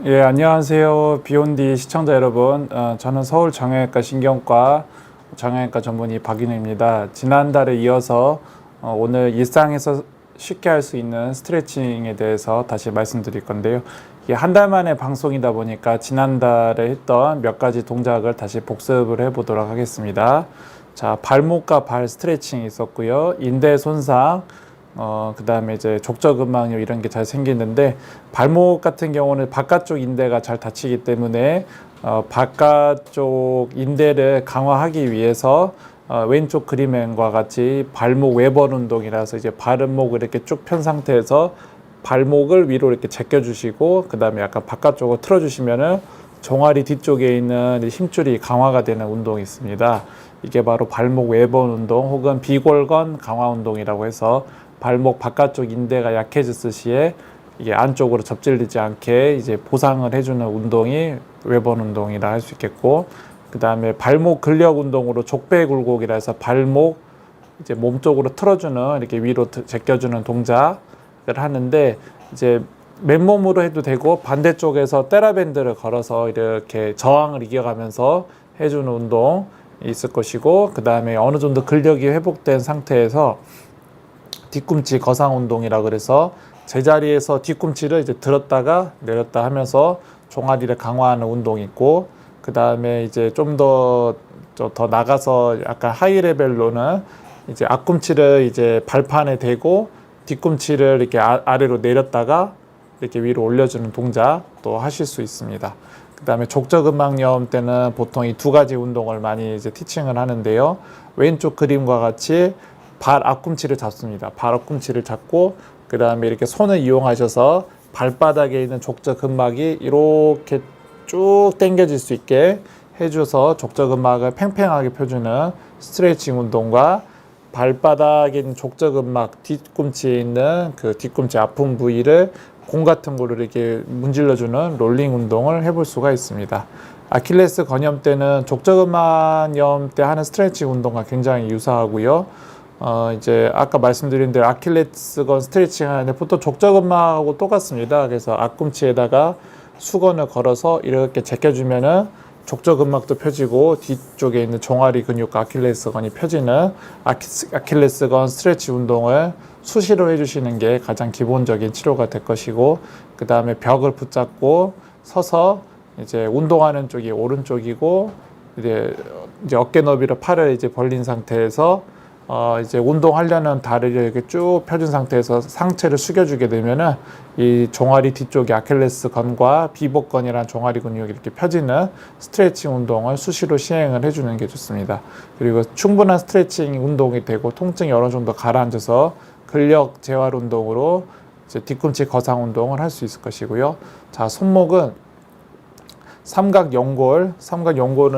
예, 안녕하세요. 비욘디 시청자 여러분. 저는 서울 정형외과 신경과 정형외과 전문의 박인우입니다. 지난달에 이어서 오늘 일상에서 쉽게 할 수 있는 스트레칭에 대해서 다시 말씀드릴 건데요. 이게 한 달 만에 방송이다 보니까 지난달에 했던 몇 가지 동작을 다시 복습을 해보도록 하겠습니다. 자, 발목과 발 스트레칭이 있었고요. 인대 손상, 그 다음에 이제 족저근막염 이런 게 잘 생기는데, 발목 같은 경우는 바깥쪽 인대가 잘 다치기 때문에 바깥쪽 인대를 강화하기 위해서 왼쪽 그림과 같이 발목 외번 운동이라서 이제 발목을 이렇게 쭉 편 상태에서 발목을 위로 이렇게 제껴주시고, 그 다음에 약간 바깥쪽으로 틀어주시면은 종아리 뒤쪽에 있는 힘줄이 강화가 되는 운동이 있습니다. 이게 바로 발목 외번 운동 혹은 비골건 강화 운동이라고 해서, 발목 바깥쪽 인대가 약해졌을 시에 이게 안쪽으로 접질리지 않게 이제 보상을 해주는 운동이 외번 운동이라 할 수 있겠고, 그 다음에 발목 근력 운동으로 족배 굴곡이라 해서 발목 이제 몸쪽으로 틀어주는, 이렇게 위로 제껴주는 동작을 하는데, 이제 맨몸으로 해도 되고 반대쪽에서 테라밴드를 걸어서 이렇게 저항을 이겨가면서 해주는 운동이 있을 것이고, 그 다음에 어느 정도 근력이 회복된 상태에서 뒤꿈치 거상 운동이라 그래서 제자리에서 뒤꿈치를 이제 들었다가 내렸다 하면서 종아리를 강화하는 운동이 있고, 그 다음에 이제 좀 더 나가서 약간 하이 레벨로는 이제 앞꿈치를 이제 발판에 대고 뒤꿈치를 이렇게 아래로 내렸다가 이렇게 위로 올려주는 동작도 하실 수 있습니다. 그 다음에 족저근막염 때는 보통 이 두 가지 운동을 많이 이제 티칭을 하는데요. 왼쪽 그림과 같이 발 앞꿈치를 잡습니다. 발 앞꿈치를 잡고, 그 다음에 이렇게 손을 이용하셔서 발바닥에 있는 족저근막이 이렇게 쭉 당겨질 수 있게 해줘서 족저근막을 팽팽하게 펴주는 스트레칭 운동과, 발바닥에 있는 족저근막 뒤꿈치에 있는 그 뒤꿈치 아픈 부위를 공 같은 거로 이렇게 문질러주는 롤링 운동을 해볼 수가 있습니다. 아킬레스 건염 때는 족저근막염 때 하는 스트레칭 운동과 굉장히 유사하고요. 이제 아까 말씀드린 대로 아킬레스건 스트레칭 하는데 보통 족저근막하고 똑같습니다. 그래서 앞꿈치에다가 수건을 걸어서 이렇게 제껴주면은 족저근막도 펴지고 뒤쪽에 있는 종아리 근육과 아킬레스건이 펴지는 아킬레스건 스트레치 운동을 수시로 해주시는 게 가장 기본적인 치료가 될 것이고, 그 다음에 벽을 붙잡고 서서 이제 운동하는 쪽이 오른쪽이고, 이제 어깨 너비로 팔을 이제 벌린 상태에서 이제 운동하려는 다리를 이렇게 쭉 펴준 상태에서 상체를 숙여주게 되면은 이 종아리 뒤쪽에 아킬레스건과 비복건이라는 종아리 근육이 이렇게 펴지는 스트레칭 운동을 수시로 시행을 해주는 게 좋습니다. 그리고 충분한 스트레칭 운동이 되고 통증이 어느 정도 가라앉아서 근력 재활 운동으로 이제 뒤꿈치 거상 운동을 할 수 있을 것이고요. 자, 손목은 삼각연골은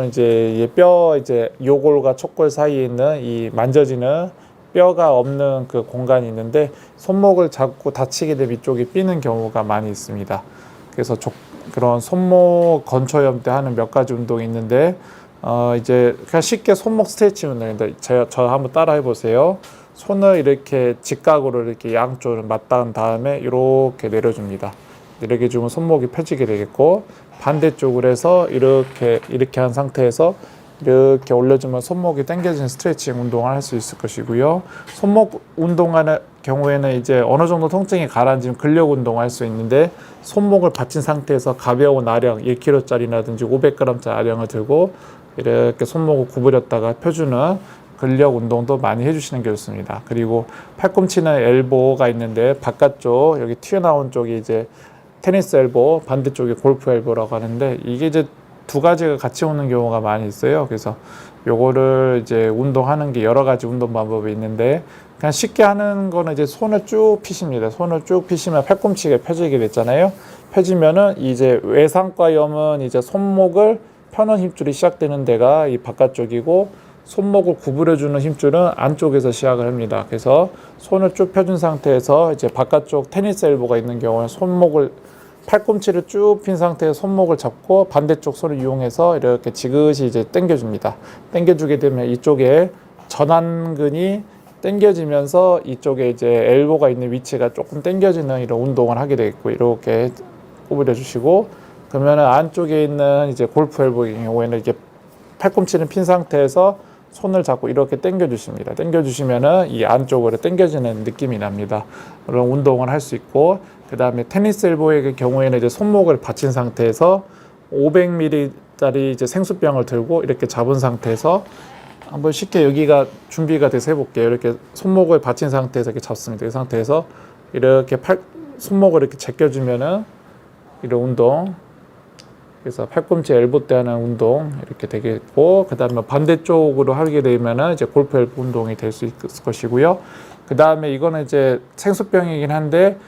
이제 뼈 이제 요골과 촉골 사이에 있는 이 만져지는 뼈가 없는 그 공간이 있는데, 손목을 잡고 다치게 되면 이쪽이 삐는 경우가 많이 있습니다. 그래서 그런 손목 건초염 때 하는 몇 가지 운동이 있는데, 이제 그냥 쉽게 손목 스트레칭 운동인데, 저 한번 따라 해보세요. 손을 이렇게 직각으로 이렇게 양쪽을 맞닿은 다음에 이렇게 내려줍니다. 이렇게 주면 손목이 펴지게 되겠고, 반대쪽으로 해서 이렇게 한 상태에서 이렇게 올려주면 손목이 당겨지는 스트레칭 운동을 할 수 있을 것이고요. 손목 운동하는 경우에는 이제 어느 정도 통증이 가라앉으면 근력 운동을 할 수 있는데, 손목을 받친 상태에서 가벼운 아령 1kg짜리라든지 500g짜리 아령을 들고 이렇게 손목을 구부렸다가 펴주는 근력 운동도 많이 해주시는 게 좋습니다. 그리고 팔꿈치는 엘보가 있는데, 바깥쪽 여기 튀어나온 쪽이 이제 테니스 엘보, 반대쪽이 골프 엘보라고 하는데, 이게 이제 두 가지가 같이 오는 경우가 많이 있어요. 그래서 요거를 이제 운동하는 게 여러 가지 운동 방법이 있는데, 그냥 쉽게 하는 거는 이제 손을 쭉 피십니다. 손을 쭉 피시면 팔꿈치가 펴지게 됐잖아요. 펴지면은 이제 외상과염은 이제 손목을 펴는 힘줄이 시작되는 데가 이 바깥쪽이고, 손목을 구부려주는 힘줄은 안쪽에서 시작을 합니다. 그래서 손을 쭉 펴준 상태에서 이제 바깥쪽 테니스 엘보가 있는 경우는 팔꿈치를 쭉 핀 상태에서 손목을 잡고 반대쪽 손을 이용해서 이렇게 지그시 이제 당겨줍니다. 당겨주게 되면 이쪽에 전완근이 당겨지면서 이쪽에 이제 엘보가 있는 위치가 조금 당겨지는 이런 운동을 하게 되겠고, 이렇게 구부려 주시고, 그러면 안쪽에 있는 이제 골프 엘보의 경우에는 이렇게 팔꿈치는 핀 상태에서 손을 잡고 이렇게 당겨 주십니다. 당겨 주시면은 이 안쪽으로 당겨지는 느낌이 납니다. 그런 운동을 할 수 있고, 그 다음에 테니스 엘보의 경우에는 이제 손목을 받친 상태에서 500ml짜리 이제 생수병을 들고 이렇게 잡은 상태에서 한번 쉽게 여기가 준비가 돼서 해볼게요. 이렇게 손목을 받친 상태에서 이렇게 잡습니다. 이 상태에서 이렇게 손목을 이렇게 제껴주면은 이런 운동, 그래서 팔꿈치 엘보 때 하는 운동 이렇게 되겠고, 그 다음에 반대쪽으로 하게 되면은 이제 골프 엘보 운동이 될 수 있을 것이고요. 그 다음에 이거는 이제 생수병이긴 한데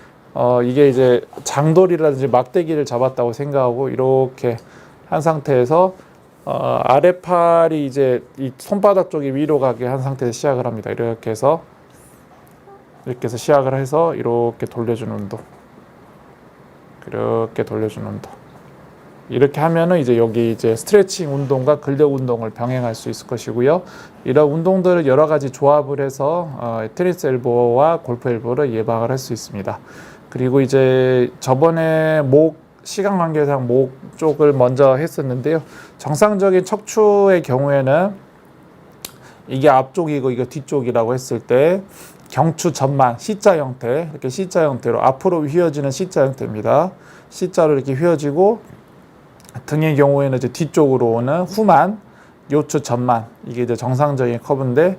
이게 이제 장돌이라든지 막대기를 잡았다고 생각하고 이렇게 한 상태에서 아래팔이 이제 이 손바닥 쪽이 위로 가게 한 상태에서 시작을 합니다. 이렇게 해서 시작을 해서 이렇게 돌려주는 운동, 이렇게 돌려주는 운동. 이렇게 하면은 이제 여기 이제 스트레칭 운동과 근력 운동을 병행할 수 있을 것이고요. 이런 운동들을 여러 가지 조합을 해서 테니스 엘보와 골프 엘보를 예방을 할 수 있습니다. 그리고 이제 저번에 시간 관계상 목 쪽을 먼저 했었는데요. 정상적인 척추의 경우에는 이게 앞쪽이고 이거 뒤쪽이라고 했을 때 경추 전만 C자 형태, 이렇게 C자 형태로 앞으로 휘어지는 C자 형태입니다. C자로 이렇게 휘어지고, 등의 경우에는 이제 뒤쪽으로 오는 후만, 요추 전만, 이게 이제 정상적인 커브인데,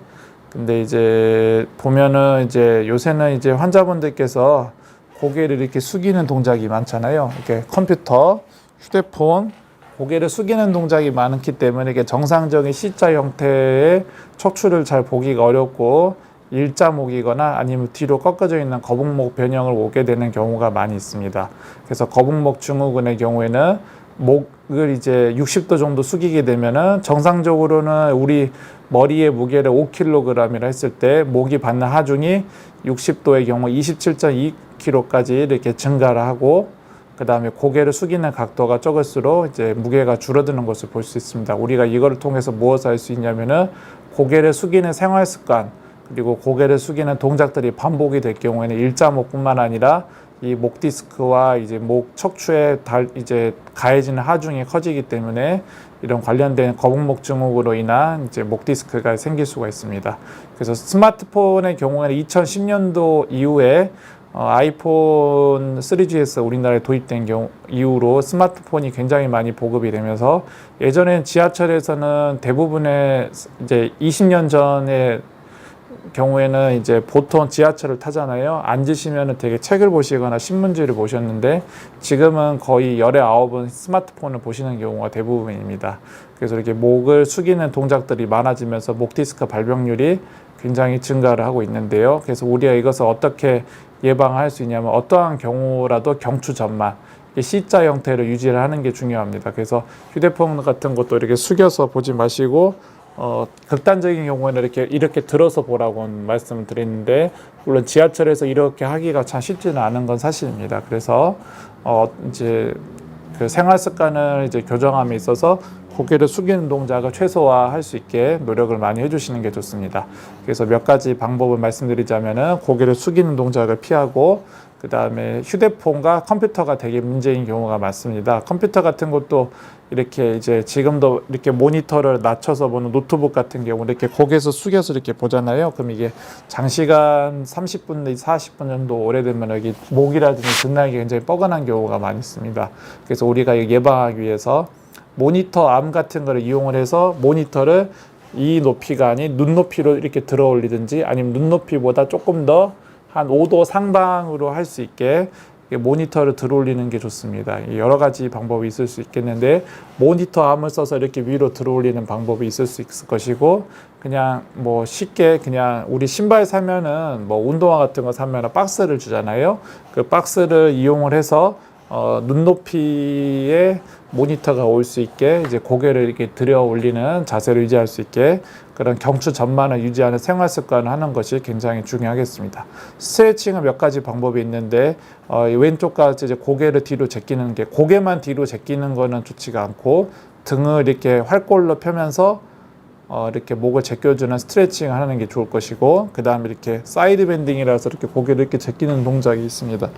근데 이제 보면은 이제 요새는 이제 환자분들께서 고개를 이렇게 숙이는 동작이 많잖아요. 이렇게 컴퓨터, 휴대폰, 고개를 숙이는 동작이 많기 때문에 이게 정상적인 C자 형태의 척추를 잘 보기가 어렵고 일자목이거나 아니면 뒤로 꺾어져 있는 거북목 변형을 오게 되는 경우가 많이 있습니다. 그래서 거북목 증후군의 경우에는 목을 이제 60도 정도 숙이게 되면은 정상적으로는 우리 머리의 무게를 5kg이라 했을 때 목이 받는 하중이 60도의 경우 27.2kg까지 이렇게 증가를 하고, 그 다음에 고개를 숙이는 각도가 적을수록 이제 무게가 줄어드는 것을 볼 수 있습니다. 우리가 이거를 통해서 무엇을 알 수 있냐면은 고개를 숙이는 생활 습관, 그리고 고개를 숙이는 동작들이 반복이 될 경우에는 일자목뿐만 아니라 이 목 디스크와 이제 목 척추에 이제 가해지는 하중이 커지기 때문에 이런 관련된 거북목 증후군으로 인한 이제 목 디스크가 생길 수가 있습니다. 그래서 스마트폰의 경우에는 2010년도 이후에 아이폰 3GS 우리나라에 도입된 이후로 스마트폰이 굉장히 많이 보급이 되면서, 예전엔 지하철에서는 대부분의 이제 20년 전에 경우에는 이제 보통 지하철을 타잖아요. 앉으시면 되게 책을 보시거나 신문지를 보셨는데 지금은 거의 열의 9은 스마트폰을 보시는 경우가 대부분입니다. 그래서 이렇게 목을 숙이는 동작들이 많아지면서 목 디스크 발병률이 굉장히 증가를 하고 있는데요. 그래서 우리가 이것을 어떻게 예방할 수 있냐면 어떠한 경우라도 경추 전만, C자 형태로 유지를 하는 게 중요합니다. 그래서 휴대폰 같은 것도 이렇게 숙여서 보지 마시고 극단적인 경우에는 이렇게 들어서 보라고 말씀을 드리는데, 물론 지하철에서 이렇게 하기가 참 쉽지는 않은 건 사실입니다. 그래서 이제 그 생활 습관을 이제 교정함에 있어서 고개를 숙이는 동작을 최소화할 수 있게 노력을 많이 해주시는 게 좋습니다. 그래서 몇 가지 방법을 말씀드리자면은 고개를 숙이는 동작을 피하고, 그 다음에 휴대폰과 컴퓨터가 되게 문제인 경우가 많습니다. 컴퓨터 같은 것도 이렇게 이제 지금도 이렇게 모니터를 낮춰서 보는 노트북 같은 경우 이렇게 고개에서 숙여서 이렇게 보잖아요. 그럼 이게 장시간 30분 내지 40분 정도 오래되면 여기 목이라든지 등락이 굉장히 뻐근한 경우가 많이 있습니다. 그래서 우리가 예방하기 위해서 모니터 암 같은 거를 이용을 해서 모니터를 이 높이가 아닌 눈높이로 이렇게 들어 올리든지, 아니면 눈높이보다 조금 더 한 5도 상방으로 할 수 있게 모니터를 들어 올리는 게 좋습니다. 여러 가지 방법이 있을 수 있겠는데, 모니터 암을 써서 이렇게 위로 들어 올리는 방법이 있을 수 있을 것이고, 그냥 뭐 쉽게 그냥 우리 신발 사면은 뭐 운동화 같은 거 사면은 박스를 주잖아요. 그 박스를 이용을 해서 눈높이에 모니터가 올 수 있게 이제 고개를 이렇게 들어 올리는 자세를 유지할 수 있게 그런 경추 전만을 유지하는 생활 습관을 하는 것이 굉장히 중요하겠습니다. 스트레칭은 몇 가지 방법이 있는데 왼쪽까지 이제 고개를 뒤로 제끼는 게, 고개만 뒤로 제끼는 거는 좋지가 않고 등을 이렇게 활골로 펴면서 이렇게 목을 제껴주는 스트레칭을 하는 게 좋을 것이고, 그 다음에 이렇게 사이드 밴딩이라서 이렇게 고개를 이렇게 제끼는 동작이 있습니다.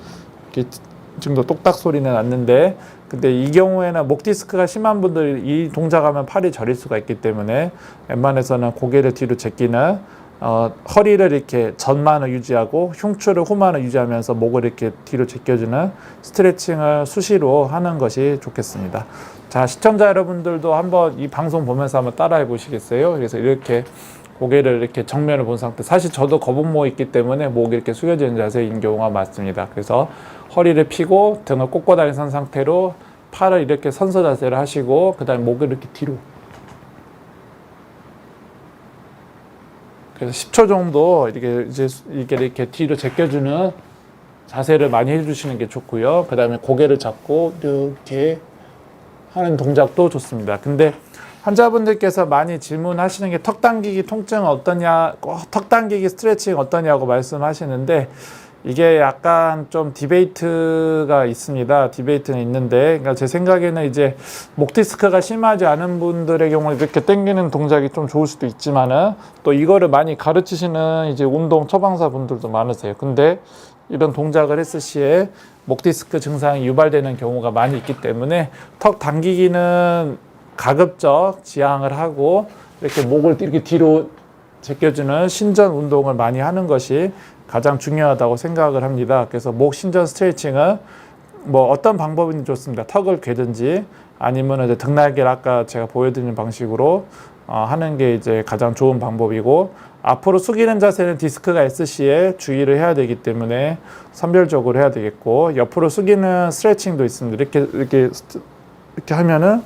이렇게 지금도 똑딱 소리는 났는데, 근데 이 경우에는 목 디스크가 심한 분들 이 동작하면 팔이 저릴 수가 있기 때문에 웬만해서는 고개를 뒤로 제끼는 허리를 이렇게 전만을 유지하고 흉추를 후만을 유지하면서 목을 이렇게 뒤로 제껴주는 스트레칭을 수시로 하는 것이 좋겠습니다. 자, 시청자 여러분들도 한번 이 방송 보면서 한번 따라해 보시겠어요? 그래서 이렇게 고개를 이렇게 정면을 본 상태, 사실 저도 거북목이 있기 때문에 목이 이렇게 숙여지는 자세인 경우가 많습니다. 그래서 허리를 펴고 등을 꼿꼿하게 선 상태로 팔을 이렇게 선서 자세를 하시고, 그 다음에 목을 이렇게 뒤로, 그래서 10초 정도 이렇게 뒤로 제껴주는 자세를 많이 해주시는 게 좋고요. 그 다음에 고개를 잡고 이렇게 하는 동작도 좋습니다. 근데 환자분들께서 많이 질문하시는 게 턱 당기기 통증은 어떠냐, 턱 당기기 스트레칭 어떠냐고 말씀하시는데, 이게 약간 좀 디베이트가 있습니다. 디베이트는 있는데, 그러니까 제 생각에는 이제 목 디스크가 심하지 않은 분들의 경우는 이렇게 당기는 동작이 좀 좋을 수도 있지만은, 또 이거를 많이 가르치시는 이제 운동 처방사 분들도 많으세요. 근데 이런 동작을 했을 시에 목 디스크 증상이 유발되는 경우가 많이 있기 때문에 턱 당기기는 가급적 지양을 하고 이렇게 목을 이렇게 뒤로 제껴주는 신전 운동을 많이 하는 것이 가장 중요하다고 생각을 합니다. 그래서 목 신전 스트레칭은 뭐 어떤 방법이든 좋습니다. 턱을 괴든지 아니면 이제 등날개를 아까 제가 보여드린 방식으로 하는 게 이제 가장 좋은 방법이고, 앞으로 숙이는 자세는 디스크가 있을 시에 주의를 해야 되기 때문에 선별적으로 해야 되겠고, 옆으로 숙이는 스트레칭도 있습니다. 이렇게 하면은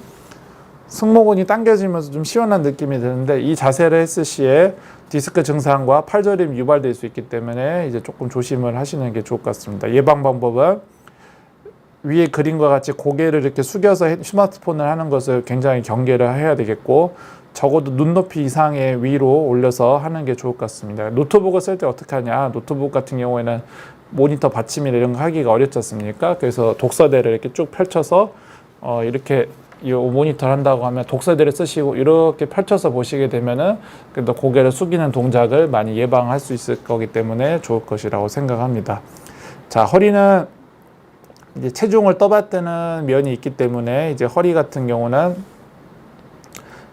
승모근이 당겨지면서 좀 시원한 느낌이 드는데, 이 자세를 했을 시에 디스크 증상과 팔저림이 유발될 수 있기 때문에 이제 조금 조심을 하시는 게 좋을 것 같습니다. 예방 방법은 위에 그림과 같이 고개를 이렇게 숙여서 스마트폰을 하는 것을 굉장히 경계를 해야 되겠고, 적어도 눈높이 이상의 위로 올려서 하는 게 좋을 것 같습니다. 노트북을 쓸 때 어떻게 하냐, 노트북 같은 경우에는 모니터 받침이나 이런 거 하기가 어렵지 않습니까? 그래서 독서대를 이렇게 쭉 펼쳐서 이렇게 이 모니터를 한다고 하면 독서대를 쓰시고 이렇게 펼쳐서 보시게 되면은 그래도 고개를 숙이는 동작을 많이 예방할 수 있을 거기 때문에 좋을 것이라고 생각합니다. 자, 허리는 이제 체중을 떠받드는 면이 있기 때문에 이제 허리 같은 경우는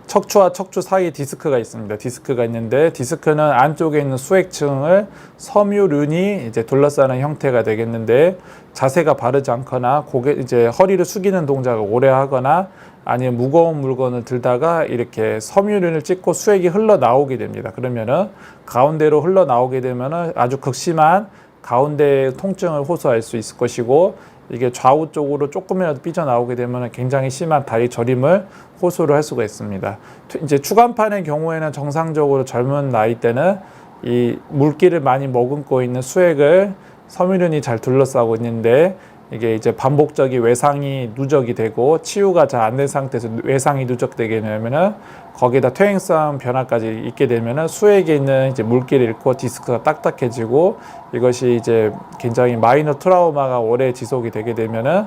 척추와 척추 사이에 디스크가 있습니다. 디스크가 있는데, 디스크는 안쪽에 있는 수액층을 섬유륜이 이제 둘러싸는 형태가 되겠는데, 자세가 바르지 않거나 이제 허리를 숙이는 동작을 오래 하거나 아니면 무거운 물건을 들다가 이렇게 섬유륜을 찍고 수액이 흘러나오게 됩니다. 그러면은 가운데로 흘러나오게 되면은 아주 극심한 가운데 통증을 호소할 수 있을 것이고, 이게 좌우 쪽으로 조금이라도 삐져나오게 되면 굉장히 심한 다리 저림을 호소를 할 수가 있습니다. 이제 추간판의 경우에는 정상적으로 젊은 나이 때는 이 물기를 많이 머금고 있는 수액을 섬유륜이 잘 둘러싸고 있는데, 이게 이제 반복적인 외상이 누적이 되고 치유가 잘 안 된 상태에서 외상이 누적되게 되면은 거기다 퇴행성 변화까지 있게 되면은 수액에 있는 이제 물기를 잃고 디스크가 딱딱해지고, 이것이 이제 굉장히 마이너 트라우마가 오래 지속이 되게 되면은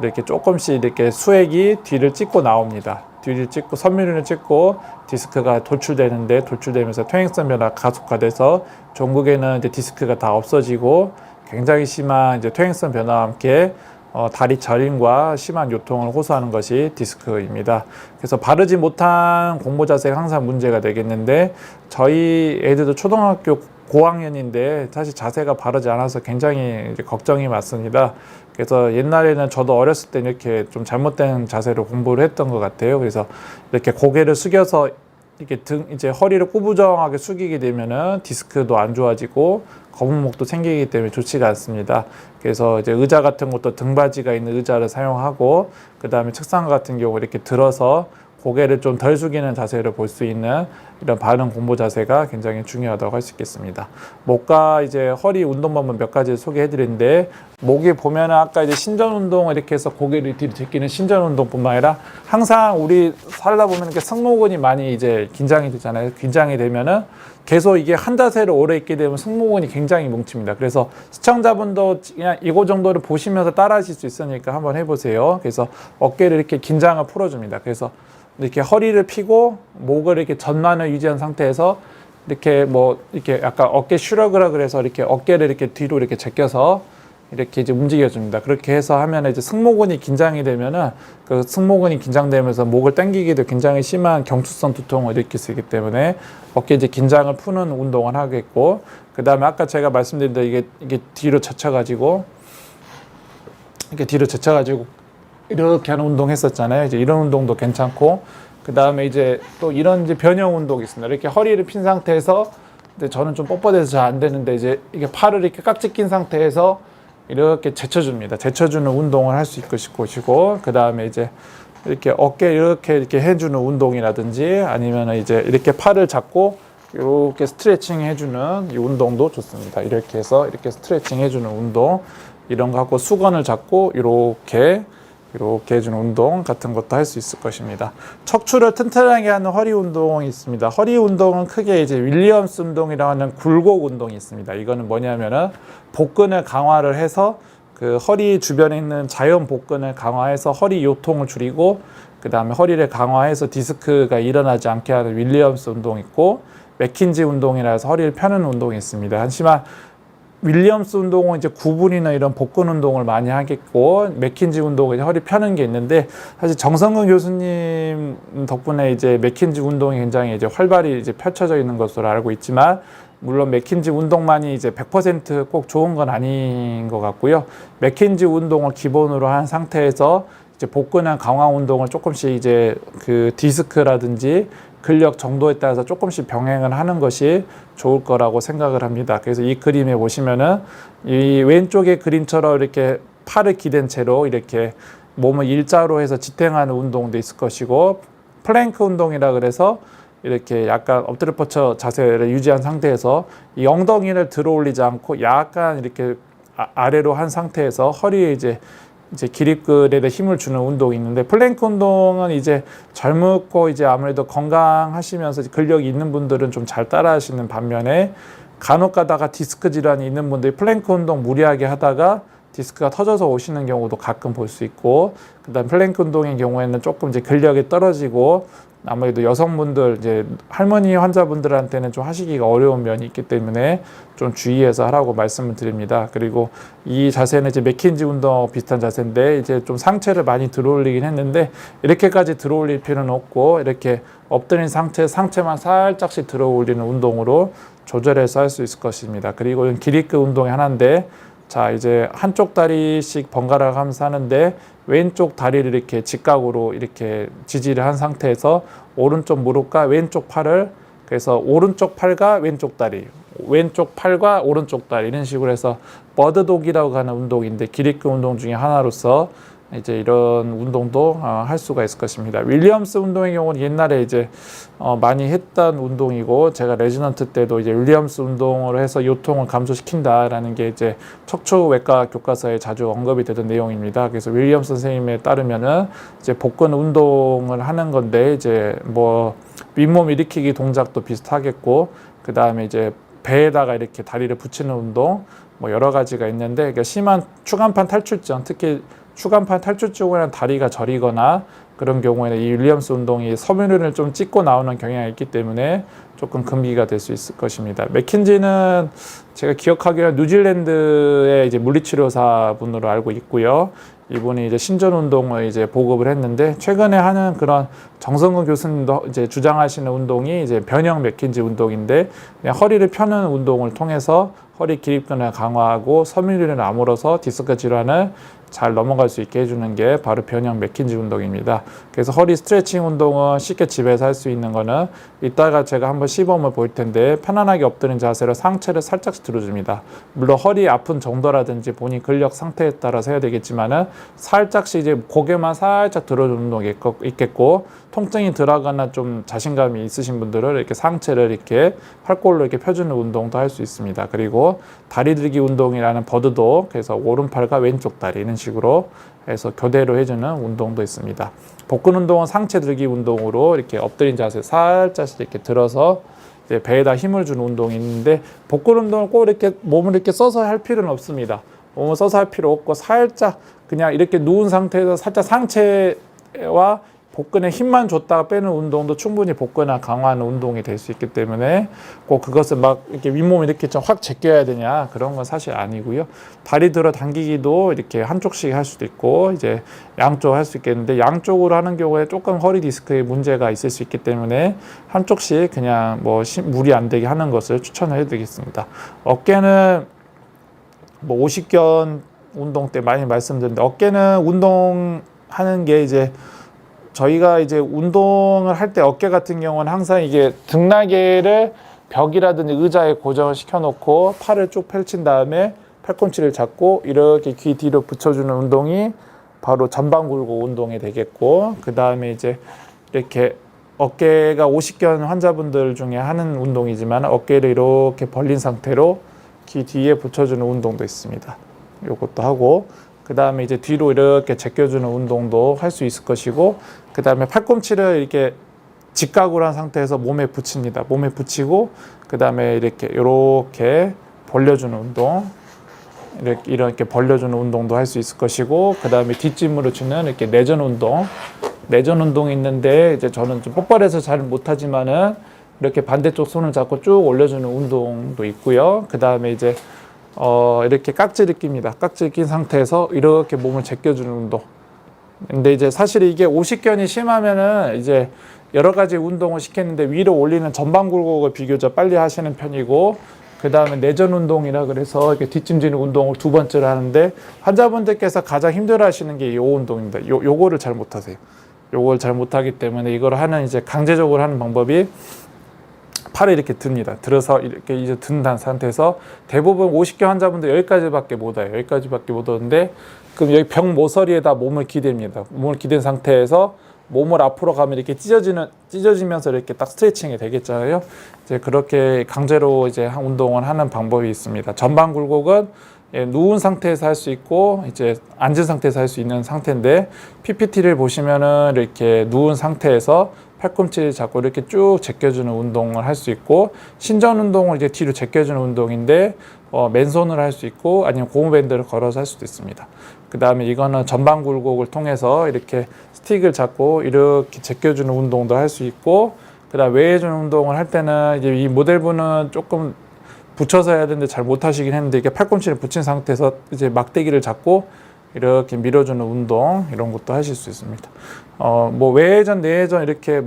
이렇게 조금씩 이렇게 수액이 뒤를 찍고 나옵니다. 뒤를 찍고 섬유륜을 찍고 디스크가 돌출되면서 퇴행성 변화가 가속화돼서 종국에는 이제 디스크가 다 없어지고 굉장히 심한 이제 퇴행성 변화와 함께 다리 저림과 심한 요통을 호소하는 것이 디스크입니다. 그래서 바르지 못한 공부 자세가 항상 문제가 되겠는데, 저희 애들도 초등학교 고학년인데 사실 자세가 바르지 않아서 굉장히 이제 걱정이 많습니다. 그래서 옛날에는 저도 어렸을 때 이렇게 좀 잘못된 자세로 공부를 했던 것 같아요. 그래서 이렇게 고개를 숙여서 이렇게 이제 허리를 꾸부정하게 숙이게 되면은 디스크도 안 좋아지고 거북목도 생기기 때문에 좋지가 않습니다. 그래서 이제 의자 같은 것도 등받이가 있는 의자를 사용하고, 그 다음에 책상 같은 경우 이렇게 들어서 고개를 좀 덜 숙이는 자세를 볼 수 있는 이런 바른 공부 자세가 굉장히 중요하다고 할 수 있겠습니다. 목과 이제 허리 운동 방법 몇 가지 소개해 드리는데, 목이 보면은 아까 이제 신전 운동을 이렇게 해서 고개를 뒤로 제끼는 신전 운동뿐만 아니라 항상 우리 살다 보면 이렇게 승모근이 많이 이제 긴장이 되잖아요. 긴장이 되면은 계속 이게 한 자세를 오래 있게 되면 승모근이 굉장히 뭉칩니다. 그래서 시청자분도 그냥 이거 정도를 보시면서 따라 하실 수 있으니까 한번 해보세요. 그래서 어깨를 이렇게 긴장을 풀어줍니다. 그래서 이렇게 허리를 펴고 목을 이렇게 전만을 유지한 상태에서 이렇게 이렇게 약간 어깨 슈러그라 그래서 이렇게 어깨를 이렇게 뒤로 이렇게 제껴서 이렇게 이제 움직여줍니다. 그렇게 해서 하면 이제 승모근이 긴장이 되면은 그 승모근이 긴장되면서 목을 당기기도 굉장히 심한 경추성 두통을 일으킬 수 있기 때문에 어깨 이제 긴장을 푸는 운동을 하겠고, 그 다음에 아까 제가 말씀드린 대로 이게 뒤로 젖혀가지고 이렇게 하는 운동 했었잖아요. 이제 이런 운동도 괜찮고, 그 다음에 이제 또 이런 이제 변형 운동이 있습니다. 이렇게 허리를 핀 상태에서, 근데 저는 좀 뻣뻣해서 잘 안 되는데 이제 이게 팔을 이렇게 깍지 낀 상태에서 이렇게 제쳐줍니다. 제쳐주는 운동을 할 수 있을 것이고, 그 다음에 이제 이렇게 어깨 이렇게 해주는 운동이라든지 아니면 이제 이렇게 팔을 잡고 이렇게 스트레칭 해주는 이 운동도 좋습니다. 이렇게 해서 이렇게 스트레칭 해주는 운동, 이런 거 하고 수건을 잡고 이렇게 해주는 운동 같은 것도 할 수 있을 것입니다. 척추를 튼튼하게 하는 허리 운동이 있습니다. 허리 운동은 크게 이제 윌리엄스 운동이라고 하는 굴곡 운동이 있습니다. 이거는 뭐냐면은 복근을 강화를 해서 그 허리 주변에 있는 자연 복근을 강화해서 허리 요통을 줄이고, 그 다음에 허리를 강화해서 디스크가 일어나지 않게 하는 윌리엄스 운동이 있고, 맥킨지 운동이라 해서 허리를 펴는 운동이 있습니다. 하지만 윌리엄스 운동은 이제 구부리나 이런 복근 운동을 많이 하겠고, 맥킨지 운동은 이제 허리 펴는 게 있는데, 사실 정성근 교수님 덕분에 이제 맥킨지 운동이 굉장히 이제 활발히 이제 펼쳐져 있는 것으로 알고 있지만, 물론 맥킨지 운동만이 이제 100% 꼭 좋은 건 아닌 것 같고요. 맥킨지 운동을 기본으로 한 상태에서 이제 복근의 강화 운동을 조금씩 이제 그 디스크라든지 근력 정도에 따라서 조금씩 병행을 하는 것이 좋을 거라고 생각을 합니다. 그래서 이 그림에 보시면은 이 왼쪽의 그림처럼 이렇게 팔을 기댄 채로 이렇게 몸을 일자로 해서 지탱하는 운동도 있을 것이고, 플랭크 운동이라 그래서 이렇게 약간 엎드려 뻗쳐 자세를 유지한 상태에서 이 엉덩이를 들어 올리지 않고 약간 이렇게 아래로 한 상태에서 허리에 이제 기립근에 힘을 주는 운동이 있는데, 플랭크 운동은 이제 젊고 이제 아무래도 건강하시면서 근력이 있는 분들은 좀 잘 따라 하시는 반면에, 간혹 가다가 디스크 질환이 있는 분들이 플랭크 운동 무리하게 하다가 디스크가 터져서 오시는 경우도 가끔 볼 수 있고, 그다음 플랭크 운동의 경우에는 조금 이제 근력이 떨어지고, 아무래도 여성분들 이제 할머니 환자분들한테는 좀 하시기가 어려운 면이 있기 때문에 좀 주의해서 하라고 말씀을 드립니다. 그리고 이 자세는 이제 맥킨지 운동 비슷한 자세인데, 이제 좀 상체를 많이 들어 올리긴 했는데, 이렇게까지 들어 올릴 필요는 없고, 이렇게 엎드린 상체만 살짝씩 들어 올리는 운동으로 조절해서 할 수 있을 것입니다. 그리고 이건 기립근 운동의 하나인데, 자, 이제 한쪽 다리씩 번갈아 가면서 하는데, 왼쪽 다리를 이렇게 직각으로 이렇게 지지를 한 상태에서 오른쪽 무릎과 왼쪽 팔을, 그래서 오른쪽 팔과 왼쪽 다리, 왼쪽 팔과 오른쪽 다리, 이런 식으로 해서 버드독이라고 하는 운동인데, 기립근 운동 중에 하나로서 이제 이런 운동도 할 수가 있을 것입니다. 윌리엄스 운동의 경우는 옛날에 이제 많이 했던 운동이고, 제가 레지던트 때도 이제 윌리엄스 운동을 해서 요통을 감소시킨다라는 게 이제 척추외과 교과서에 자주 언급이 되던 내용입니다. 그래서 윌리엄스 선생님에 따르면은 이제 복근 운동을 하는 건데, 이제 뭐 윗몸 일으키기 동작도 비슷하겠고, 그 다음에 이제 배에다가 이렇게 다리를 붙이는 운동, 뭐 여러 가지가 있는데, 그러니까 심한 추간판 탈출증, 특히 추간판 탈출증에는 다리가 저리거나 그런 경우에는 이 윌리엄스 운동이 섬유륜을 좀 찍고 나오는 경향이 있기 때문에 조금 금기가 될 수 있을 것입니다. 맥킨지는 제가 기억하기로는 뉴질랜드의 이제 물리치료사 분으로 알고 있고요. 이분이 이제 신전 운동을 이제 보급을 했는데, 최근에 하는 그런 정성근 교수님도 이제 주장하시는 운동이 이제 변형 맥킨지 운동인데, 그냥 허리를 펴는 운동을 통해서 허리 기립근을 강화하고 섬유륜을 아물어서 디스크 질환을 잘 넘어갈 수 있게 해주는 게 바로 변형 맥킨지 운동입니다. 그래서 허리 스트레칭 운동은 쉽게 집에서 할 수 있는 거는, 이따가 제가 한번 시범을 보일 텐데, 편안하게 엎드린 자세로 상체를 살짝씩 들어줍니다. 물론 허리 아픈 정도라든지 본인 근력 상태에 따라서 해야 되겠지만은, 살짝씩 이제 고개만 살짝 들어주는 운동이 있겠고, 통증이 덜하거나 좀 자신감이 있으신 분들은 이렇게 상체를 이렇게 팔골로 이렇게 펴주는 운동도 할 수 있습니다. 그리고 다리 들기 운동이라는 버드도, 그래서 오른팔과 왼쪽 다리 이런 식으로 해서 교대로 해주는 운동도 있습니다. 복근 운동은 상체 들기 운동으로 이렇게 엎드린 자세 살짝씩 이렇게 들어서 이제 배에다 힘을 주는 운동이 있는데, 복근 운동을 꼭 이렇게 몸을 이렇게 써서 할 필요는 없습니다. 몸을 써서 할 필요 없고, 살짝 그냥 이렇게 누운 상태에서 살짝 상체와 복근에 힘만 줬다가 빼는 운동도 충분히 복근을 강화하는 운동이 될 수 있기 때문에 꼭 그것을 막 이렇게 윗몸 이렇게 좀 확 제껴야 되냐 그런 건 사실 아니고요. 다리 들어 당기기도 이렇게 한쪽씩 할 수도 있고 이제 양쪽 할 수 있겠는데 양쪽으로 하는 경우에 조금 허리 디스크에 문제가 있을 수 있기 때문에 한쪽씩 그냥 뭐 무리 안 되게 하는 것을 추천을 해드리겠습니다. 어깨는 뭐 오십견 운동 때 많이 말씀드렸는데 어깨는 운동하는 게 이제 저희가 이제 운동을 할 때 어깨 같은 경우는 항상 이게 등날개를 벽이라든지 의자에 고정을 시켜놓고 팔을 쭉 펼친 다음에 팔꿈치를 잡고 이렇게 귀 뒤로 붙여주는 운동이 바로 전방 굴곡 운동이 되겠고 그 다음에 이제 이렇게 어깨가 오십견 환자분들 중에 하는 운동이지만 어깨를 이렇게 벌린 상태로 귀 뒤에 붙여주는 운동도 있습니다. 이것도 하고 그 다음에 이제 뒤로 이렇게 제껴주는 운동도 할 수 있을 것이고 그 다음에 팔꿈치를 이렇게 직각으로 한 상태에서 몸에 붙입니다. 몸에 붙이고 그 다음에 이렇게 벌려주는 운동 이렇게 벌려주는 운동도 할 수 있을 것이고 그 다음에 뒷짐으로 주는 이렇게 내전 운동이 있는데 이제 저는 좀 뻣뻣해서 잘 못하지만은 이렇게 반대쪽 손을 잡고 쭉 올려주는 운동도 있고요. 그 다음에 이제 이렇게 깍지를 낍니다. 깍지를 낀 상태에서 이렇게 몸을 제껴주는 운동. 근데 이제 사실 이게 오십견이 심하면은 이제 여러 가지 운동을 시켰는데 위로 올리는 전방 굴곡을 비교적 빨리 하시는 편이고 그 다음에 내전 운동이라 그래서 이렇게 뒷짐지는 운동을 두 번째로 하는데 환자분들께서 가장 힘들어 하시는 게 이 운동입니다. 요거를 잘 못하세요. 요걸 잘 못하기 때문에 이걸 하는 이제 강제적으로 하는 방법이 팔을 이렇게 듭니다. 들어서 이렇게 이제 든 상태에서 대부분 50개 환자분들 여기까지밖에 못 와요. 여기까지밖에 못 오는데 그럼 여기 벽 모서리에다 몸을 기댑니다. 몸을 기댄 상태에서 몸을 앞으로 가면 이렇게 찢어지면서 이렇게 딱 스트레칭이 되겠잖아요. 이제 그렇게 강제로 이제 운동을 하는 방법이 있습니다. 전방 굴곡은 누운 상태에서 할 수 있고 이제 앉은 상태에서 할 수 있는 상태인데 PPT를 보시면은 이렇게 누운 상태에서 팔꿈치를 잡고 이렇게 쭉 제껴주는 운동을 할 수 있고 신전 운동을 이제 뒤로 제껴주는 운동인데 맨손으로 할 수 있고 아니면 고무밴드를 걸어서 할 수도 있습니다. 그 다음에 이거는 전방 굴곡을 통해서 이렇게 스틱을 잡고 이렇게 제껴주는 운동도 할 수 있고 그 다음 외회전 운동을 할 때는 이제 이 모델분은 조금 붙여서 해야 되는데 잘 못하시긴 했는데 이게 팔꿈치를 붙인 상태에서 이제 막대기를 잡고 이렇게 밀어주는 운동 이런 것도 하실 수 있습니다. 뭐 외회전, 내회전 이렇게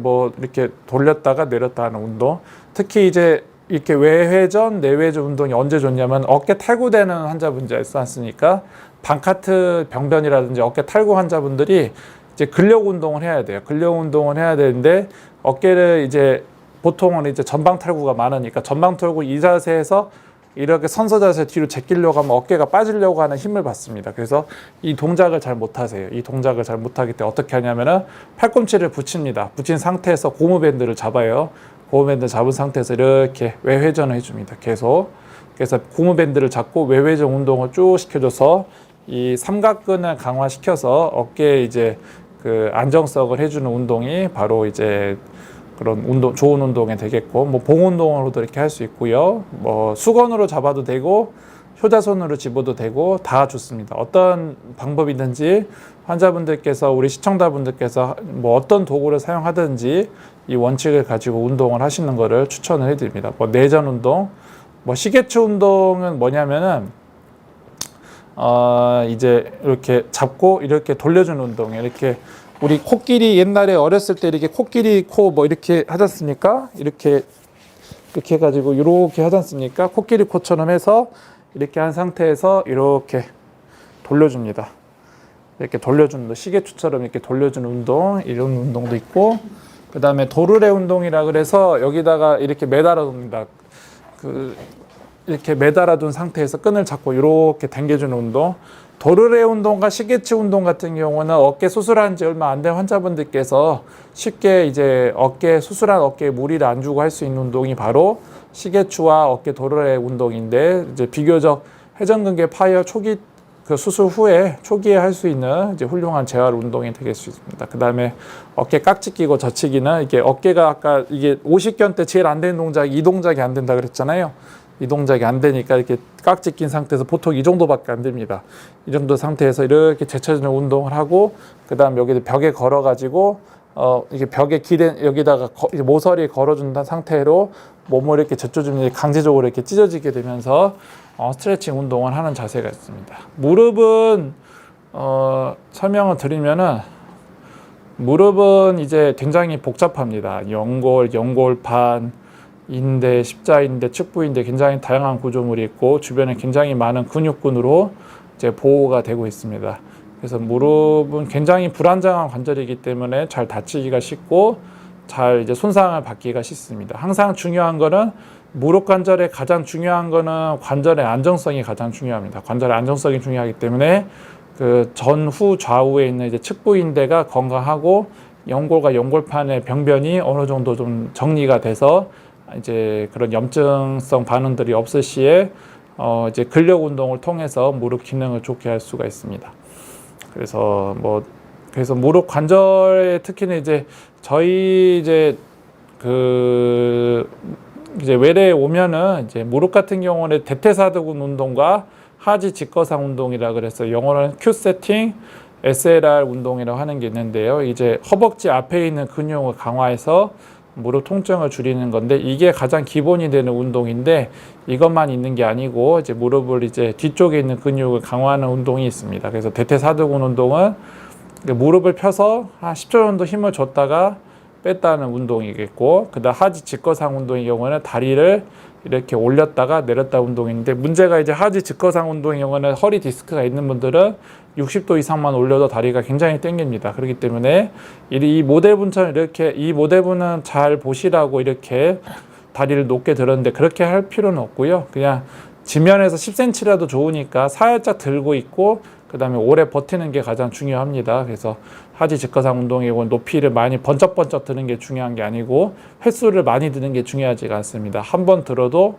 돌렸다가 내렸다 하는 운동. 특히 이제 이렇게 외회전, 내회전 운동이 언제 좋냐면 어깨 탈구되는 환자분들 있지 않습니까? 방카트 병변이라든지 어깨 탈구 환자분들이 이제 근력 운동을 해야 돼요. 근력 운동을 해야 되는데 어깨를 이제 보통은 이제 전방 탈구가 많으니까 전방 탈구 이 자세에서 이렇게 선서 자세 뒤로 제끼려고 하면 어깨가 빠지려고 하는 힘을 받습니다. 그래서 이 동작을 잘 못하세요. 이 동작을 잘 못하기 때문에 어떻게 하냐면은 팔꿈치를 붙입니다. 붙인 상태에서 고무밴드를 잡아요. 고무밴드 잡은 상태에서 이렇게 외회전을 해줍니다. 계속. 그래서 고무밴드를 잡고 외회전 운동을 쭉 시켜줘서 이 삼각근을 강화시켜서 어깨에 이제 그 안정성을 해주는 운동이 바로 이제 그런 운동, 좋은 운동이 되겠고, 뭐 봉 운동으로도 이렇게 할 수 있고요. 뭐 수건으로 잡아도 되고, 효자손으로 집어도 되고 다 좋습니다. 어떤 방법이든지 환자분들께서 우리 시청자분들께서 뭐 어떤 도구를 사용하든지 이 원칙을 가지고 운동을 하시는 것을 추천을 해드립니다. 뭐 내전 운동, 뭐 시계추 운동은 뭐냐면은 이제 이렇게 잡고 이렇게 돌려주는 운동이에요. 이렇게 우리 코끼리 옛날에 어렸을 때 이렇게 코끼리 코 뭐 이렇게 하지 않습니까? 이렇게 해가지고 이렇게 하지 않습니까? 코끼리 코처럼 해서 이렇게 한 상태에서 이렇게 돌려줍니다. 이렇게 돌려주는 시계추처럼 이렇게 돌려주는 운동, 이런 운동도 있고, 그 다음에 도르래 운동이라 그래서 여기다가 이렇게 매달아 둡니다. 이렇게 매달아 둔 상태에서 끈을 잡고 이렇게 당겨주는 운동. 도르래 운동과 시계추 운동 같은 경우는 어깨 수술한 지 얼마 안 된 환자분들께서 쉽게 이제 수술한 어깨에 무리를 안 주고 할 수 있는 운동이 바로 시계추와 어깨 도르래 운동인데 이제 비교적 회전근개 파열 초기 그 수술 후에 초기에 할 수 있는 이제 훌륭한 재활 운동이 될 수 있습니다. 그 다음에 어깨 깍지 끼고 젖히기는 이게 어깨가 아까 이게 50견 때 제일 안 되는 동작이 이 동작이 안 된다 그랬잖아요. 이 동작이 안 되니까 이렇게 깍지 낀 상태에서 보통 이 정도밖에 안 됩니다. 이 정도 상태에서 이렇게 제쳐주는 운동을 하고 그 다음 여기 벽에 걸어 가지고 이게 벽에 기대 여기다가 이제 모서리 걸어준 상태로 몸을 이렇게 젖혀주면 강제적으로 이렇게 찢어지게 되면서 스트레칭 운동을 하는 자세가 있습니다. 무릎은 설명을 드리면은 무릎은 이제 굉장히 복잡합니다. 연골, 연골판, 인대, 십자인대, 측부인대 굉장히 다양한 구조물이 있고 주변에 굉장히 많은 근육군으로 이제 보호가 되고 있습니다. 그래서 무릎은 굉장히 불안정한 관절이기 때문에 잘 다치기가 쉽고 잘 이제 손상을 받기가 쉽습니다. 항상 중요한 거는 무릎 관절의 가장 중요한 거는 관절의 안정성이 가장 중요합니다. 관절의 안정성이 중요하기 때문에 그 전후 좌우에 있는 이제 측부인대가 건강하고 연골과 연골판의 병변이 어느 정도 좀 정리가 돼서 이제 그런 염증성 반응들이 없을 시에 이제 근력 운동을 통해서 무릎 기능을 좋게 할 수가 있습니다. 그래서 무릎 관절에 특히는 이제 저희 이제 이제 외래에 오면은 이제 무릎 같은 경우는 대퇴사두근 운동과 하지 직거상 운동이라 그래서 영어로는 Q 세팅, SLR 운동이라고 하는 게 있는데요. 이제 허벅지 앞에 있는 근육을 강화해서 무릎 통증을 줄이는 건데 이게 가장 기본이 되는 운동인데 이것만 있는 게 아니고 이제 무릎을 이제 뒤쪽에 있는 근육을 강화하는 운동이 있습니다. 그래서 대퇴사두근 운동은 무릎을 펴서 한 10초 정도 힘을 줬다가 뺐다는 운동이겠고 그다음 하지 직거상 운동의 경우는 다리를 이렇게 올렸다가 내렸다 운동인데 문제가 이제 하지 직거상 운동의 경우는 허리 디스크가 있는 분들은 60도 이상만 올려도 다리가 굉장히 땡깁니다. 그렇기 때문에 이 모델분처럼 이렇게 이 모델분은 잘 보시라고 이렇게 다리를 높게 들었는데 그렇게 할 필요는 없고요. 그냥 지면에서 10cm라도 좋으니까 살짝 들고 있고 그 다음에 오래 버티는 게 가장 중요합니다. 그래서 하지 직거상 운동의 경우는 높이를 많이 번쩍번쩍 드는 게 중요한 게 아니고 횟수를 많이 드는 게 중요하지가 않습니다. 한 번 들어도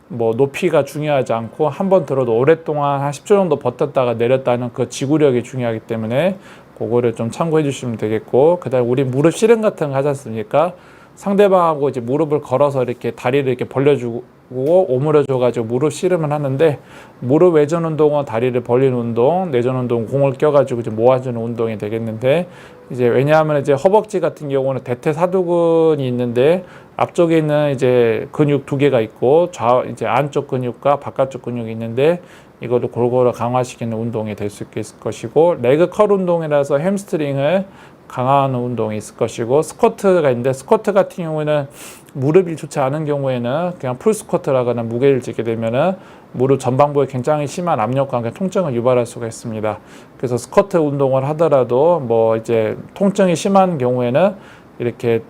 높이가 중요하지 않고 한 번 들어도 오랫동안 한 10초 정도 버텼다가 내렸다는 그 지구력이 중요하기 때문에 그거를 좀 참고해 주시면 되겠고 그 다음에 우리 무릎 씨름 같은 거 하지 않습니까? 상대방하고 이제 무릎을 걸어서 이렇게 다리를 이렇게 벌려주고 오므려줘가지고 무릎 씨름을 하는데 무릎 외전 운동은 다리를 벌리는 운동, 내전 운동 공을 껴가지고 이제 모아주는 운동이 되겠는데 이제 왜냐하면 이제 허벅지 같은 경우는 대퇴사두근이 있는데 앞쪽에 있는 이제 근육 두 개가 있고 이제 안쪽 근육과 바깥쪽 근육이 있는데 이거를 골고루 강화시키는 운동이 될 수 있을 것이고 레그 컬 운동이라서 햄스트링을 강화하는 운동이 있을 것이고 스쿼트가 있는데 스쿼트 같은 경우에는 무릎이 좋지 않은 경우에는 그냥 풀 스쿼트라거나 무게를 지게 되면은 무릎 전방부에 굉장히 심한 압력과 통증을 유발할 수가 있습니다. 그래서 스쿼트 운동을 하더라도 이제 통증이 심한 경우에는 이렇게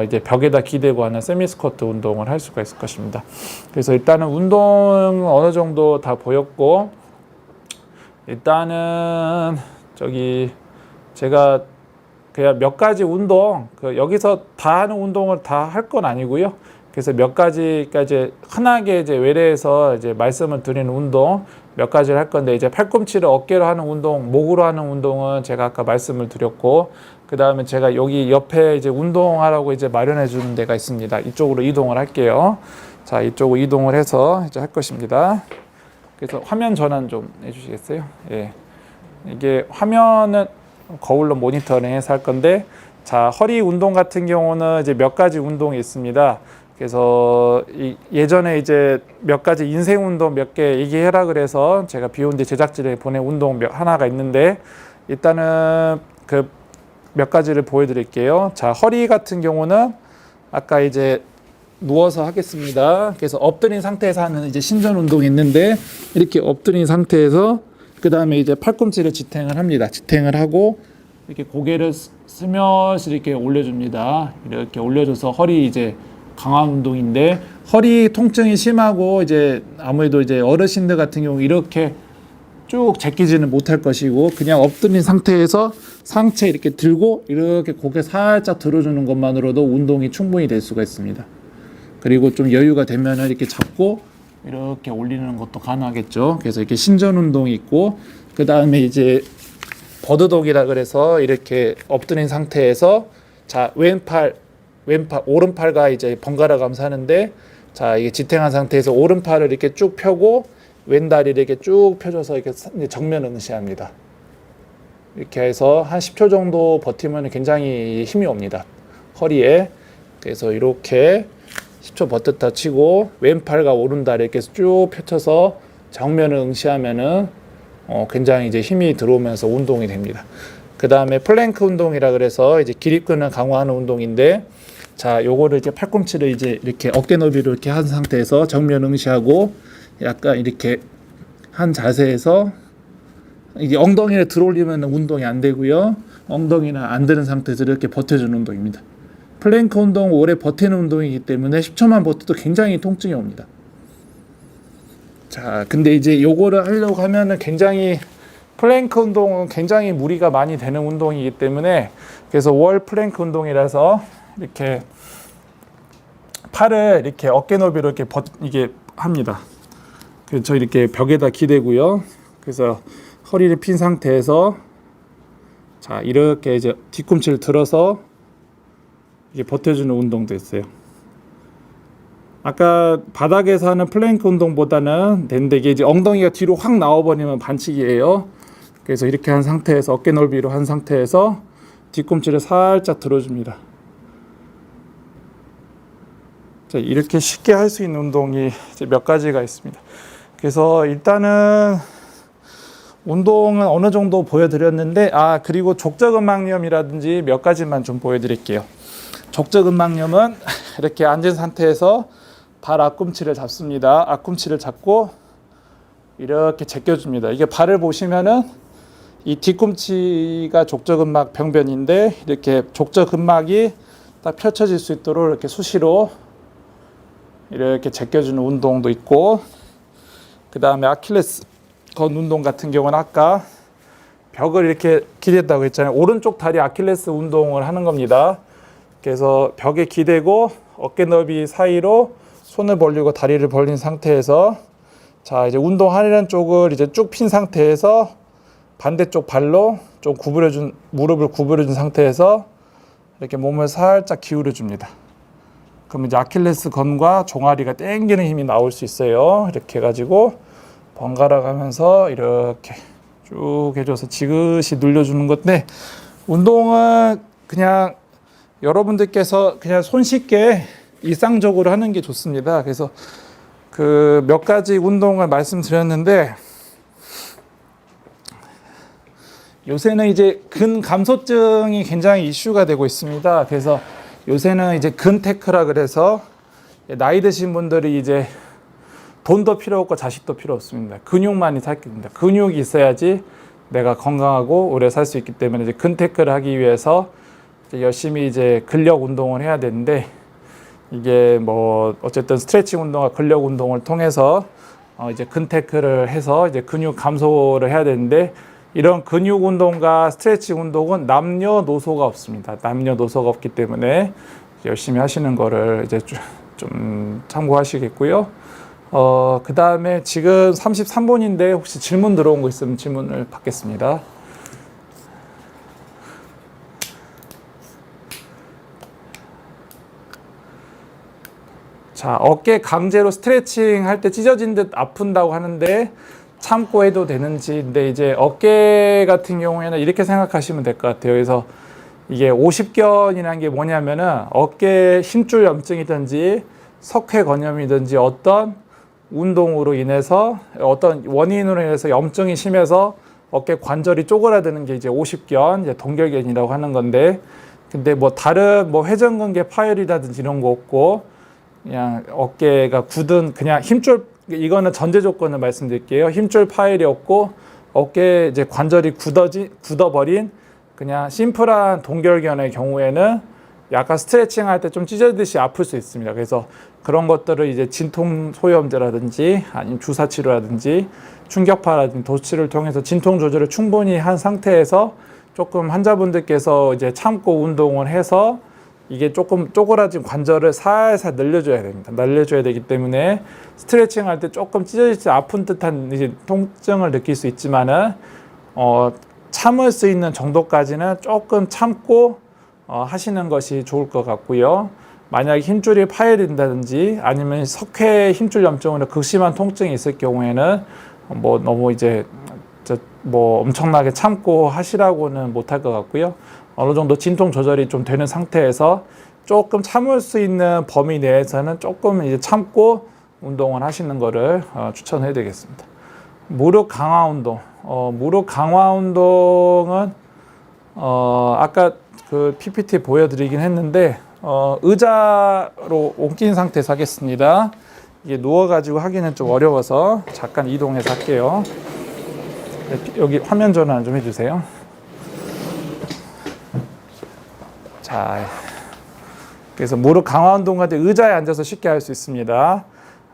이제 벽에다 기대고 하는 세미 스쿼트 운동을 할 수가 있을 것입니다. 그래서 일단은 운동 어느 정도 다 보였고 일단은 제가 그냥 몇 가지 운동 여기서 다 하는 운동을 다 할 건 아니고요. 그래서 몇 가지까지 흔하게 이제 외래에서 이제 말씀을 드리는 운동 몇 가지를 할 건데 이제 팔꿈치를 어깨로 하는 운동, 목으로 하는 운동은 제가 아까 말씀을 드렸고 그 다음에 제가 여기 옆에 이제 운동하라고 이제 마련해 주는 데가 있습니다. 이쪽으로 이동을 할게요. 자, 이쪽으로 이동을 해서 이제 할 것입니다. 그래서 화면 전환 좀 해주시겠어요? 예. 이게 화면은 거울로 모니터링해서 할 건데 자 허리 운동 같은 경우는 이제 몇 가지 운동이 있습니다. 그래서 예전에 이제 몇 가지 인생 운동 몇 개 얘기해라 그래서 제가 비욘드 제작진에 보낸 운동 하나가 있는데 일단은 그 몇 가지를 보여드릴게요. 자 허리 같은 경우는 아까 이제 누워서 하겠습니다. 그래서 엎드린 상태에서 하는 이제 신전 운동이 있는데 이렇게 엎드린 상태에서 그 다음에 이제 팔꿈치를 지탱을 합니다. 지탱을 하고 이렇게 고개를 스며시 이렇게 올려줍니다. 이렇게 올려줘서 허리 이제 강화 운동인데 허리 통증이 심하고 이제 아무래도 이제 어르신들 같은 경우 이렇게 쭉 제끼지는 못할 것이고 그냥 엎드린 상태에서 상체 이렇게 들고 이렇게 고개 살짝 들어주는 것만으로도 운동이 충분히 될 수가 있습니다. 그리고 좀 여유가 되면은 이렇게 잡고 이렇게 올리는 것도 가능하겠죠. 그래서 이렇게 신전 운동이 있고 그 다음에 이제 버드독이라 그래서 이렇게 엎드린 상태에서 자 왼팔 오른팔과 이제 번갈아 가면서 하는데 자 이게 지탱한 상태에서 오른팔을 이렇게 쭉 펴고 왼다리를 이렇게 쭉 펴줘서 이렇게 정면 응시합니다. 이렇게 해서 한 10초 정도 버티면 굉장히 힘이 옵니다. 허리에. 그래서 이렇게 10초 버텼다 치고 왼팔과 오른다리 이렇게 쭉 펼쳐서 정면을 응시하면은 굉장히 이제 힘이 들어오면서 운동이 됩니다. 그 다음에 플랭크 운동이라 그래서 이제 기립근을 강화하는 운동인데, 자, 요거를 이제 팔꿈치를 이제 이렇게 어깨 너비로 이렇게 한 상태에서 정면 응시하고 약간 이렇게 한 자세에서 이게 엉덩이를 들어올리면 운동이 안 되고요. 엉덩이는 안 드는 상태에서 이렇게 버텨주는 운동입니다. 플랭크 운동 오래 버티는 운동이기 때문에 10초만 버텨도 굉장히 통증이 옵니다. 자, 근데 이제 요거를 하려고 하면은 굉장히 플랭크 운동은 굉장히 무리가 많이 되는 운동이기 때문에, 그래서 월 플랭크 운동이라서 이렇게 팔을 이렇게 어깨 너비로 이렇게 이게 합니다. 그래서 이렇게 벽에다 기대고요. 그래서 허리를 핀 상태에서 자, 이렇게 이제 뒤꿈치를 들어서 이게 버텨주는 운동도 있어요. 아까 바닥에서 하는 플랭크 운동보다는 되는데, 이게 이제 엉덩이가 뒤로 확 나와버리면 반칙이에요. 그래서 이렇게 한 상태에서 어깨 넓이로 한 상태에서 뒤꿈치를 살짝 들어줍니다. 자, 이렇게 쉽게 할 수 있는 운동이 이제 몇 가지가 있습니다. 그래서 일단은 운동은 어느 정도 보여드렸는데, 그리고 족저근막염이라든지 몇 가지만 좀 보여드릴게요. 족저근막염은 이렇게 앉은 상태에서 발 앞꿈치를 잡습니다. 앞꿈치를 잡고 이렇게 제껴줍니다. 이게 발을 보시면은 이 뒤꿈치가 족저근막 병변인데, 이렇게 족저근막이 딱 펼쳐질 수 있도록 이렇게 수시로 이렇게 제껴주는 운동도 있고, 그 다음에 아킬레스 건 운동 같은 경우는 아까 벽을 이렇게 기댔다고 했잖아요. 오른쪽 다리 아킬레스 운동을 하는 겁니다. 그래서 벽에 기대고 어깨 너비 사이로 손을 벌리고 다리를 벌린 상태에서, 자, 이제 운동하려는 쪽을 이제 쭉 핀 상태에서 반대쪽 발로 좀 무릎을 구부려준 상태에서 이렇게 몸을 살짝 기울여 줍니다. 그럼 이제 아킬레스 건과 종아리가 당기는 힘이 나올 수 있어요. 이렇게 해가지고 번갈아 가면서 이렇게 쭉 해줘서 지그시 눌려주는 건데, 운동은 그냥 여러분들께서 그냥 손쉽게 일상적으로 하는 게 좋습니다. 그래서 그 몇 가지 운동을 말씀드렸는데, 요새는 이제 근감소증이 굉장히 이슈가 되고 있습니다. 그래서 요새는 이제 근테크라 그래서 나이 드신 분들이 이제 돈도 필요 없고 자식도 필요 없습니다. 근육만이 살깁니다. 근육이 있어야지 내가 건강하고 오래 살 수 있기 때문에 이제 근테크를 하기 위해서 이제 열심히 이제 근력 운동을 해야 되는데, 이게 뭐 어쨌든 스트레칭 운동과 근력 운동을 통해서 이제 근테크를 해서 이제 근육 감소를 해야 되는데, 이런 근육 운동과 스트레칭 운동은 남녀노소가 없습니다. 남녀노소가 없기 때문에 열심히 하시는 거를 이제 좀 참고하시겠고요. 그 다음에 지금 33분인데 혹시 질문 들어온 거 있으면 질문을 받겠습니다. 자, 어깨 강제로 스트레칭 할 때 찢어진 듯 아픈다고 하는데 참고 해도 되는지. 근데 이제 어깨 같은 경우에는 이렇게 생각하시면 될 것 같아요. 그래서 이게 오십견이라는 게 뭐냐면은 어깨 힘줄 염증이든지 석회건염이든지 어떤 운동으로 인해서 어떤 원인으로 인해서 염증이 심해서 어깨 관절이 쪼그라드는 게 이제 오십견, 이제 동결견이라고 하는 건데, 근데 뭐 다른 뭐 회전근개 파열이라든지 이런 거 없고, 그냥 어깨가 굳은 그냥 힘줄, 이거는 전제 조건을 말씀드릴게요. 힘줄 파열이 없고 어깨 이제 관절이 굳어버린 그냥 심플한 동결견의 경우에는 약간 스트레칭 할 때 좀 찢어지듯이 아플 수 있습니다. 그래서 그런 것들을 이제 진통 소염제라든지 아니면 주사 치료라든지 충격파라든지 도치를 통해서 진통 조절을 충분히 한 상태에서 조금 환자분들께서 이제 참고 운동을 해서 이게 조금 쪼그라진 관절을 살살 늘려줘야 됩니다. 늘려줘야 되기 때문에 스트레칭 할 때 조금 찢어질 때 아픈 듯한 이제 통증을 느낄 수 있지만은 참을 수 있는 정도까지는 조금 참고 하시는 것이 좋을 것 같고요. 만약에 힘줄이 파열된다든지 아니면 석회 힘줄 염증으로 극심한 통증이 있을 경우에는 뭐 너무 이제 뭐 엄청나게 참고 하시라고는 못할 것 같고요. 어느 정도 진통 조절이 좀 되는 상태에서 조금 참을 수 있는 범위 내에서는 조금 이제 참고 운동을 하시는 거를 추천해 드리겠습니다. 무릎 강화 운동. 무릎 강화 운동은 아까 그 PPT 보여드리긴 했는데 의자로 옮긴 상태에서 하겠습니다. 이게 누워가지고 하기는 좀 어려워서 잠깐 이동해서 할게요. 여기 화면 전환 좀 해주세요. 자, 그래서 무릎 강화 운동과 의자에 앉아서 쉽게 할 수 있습니다.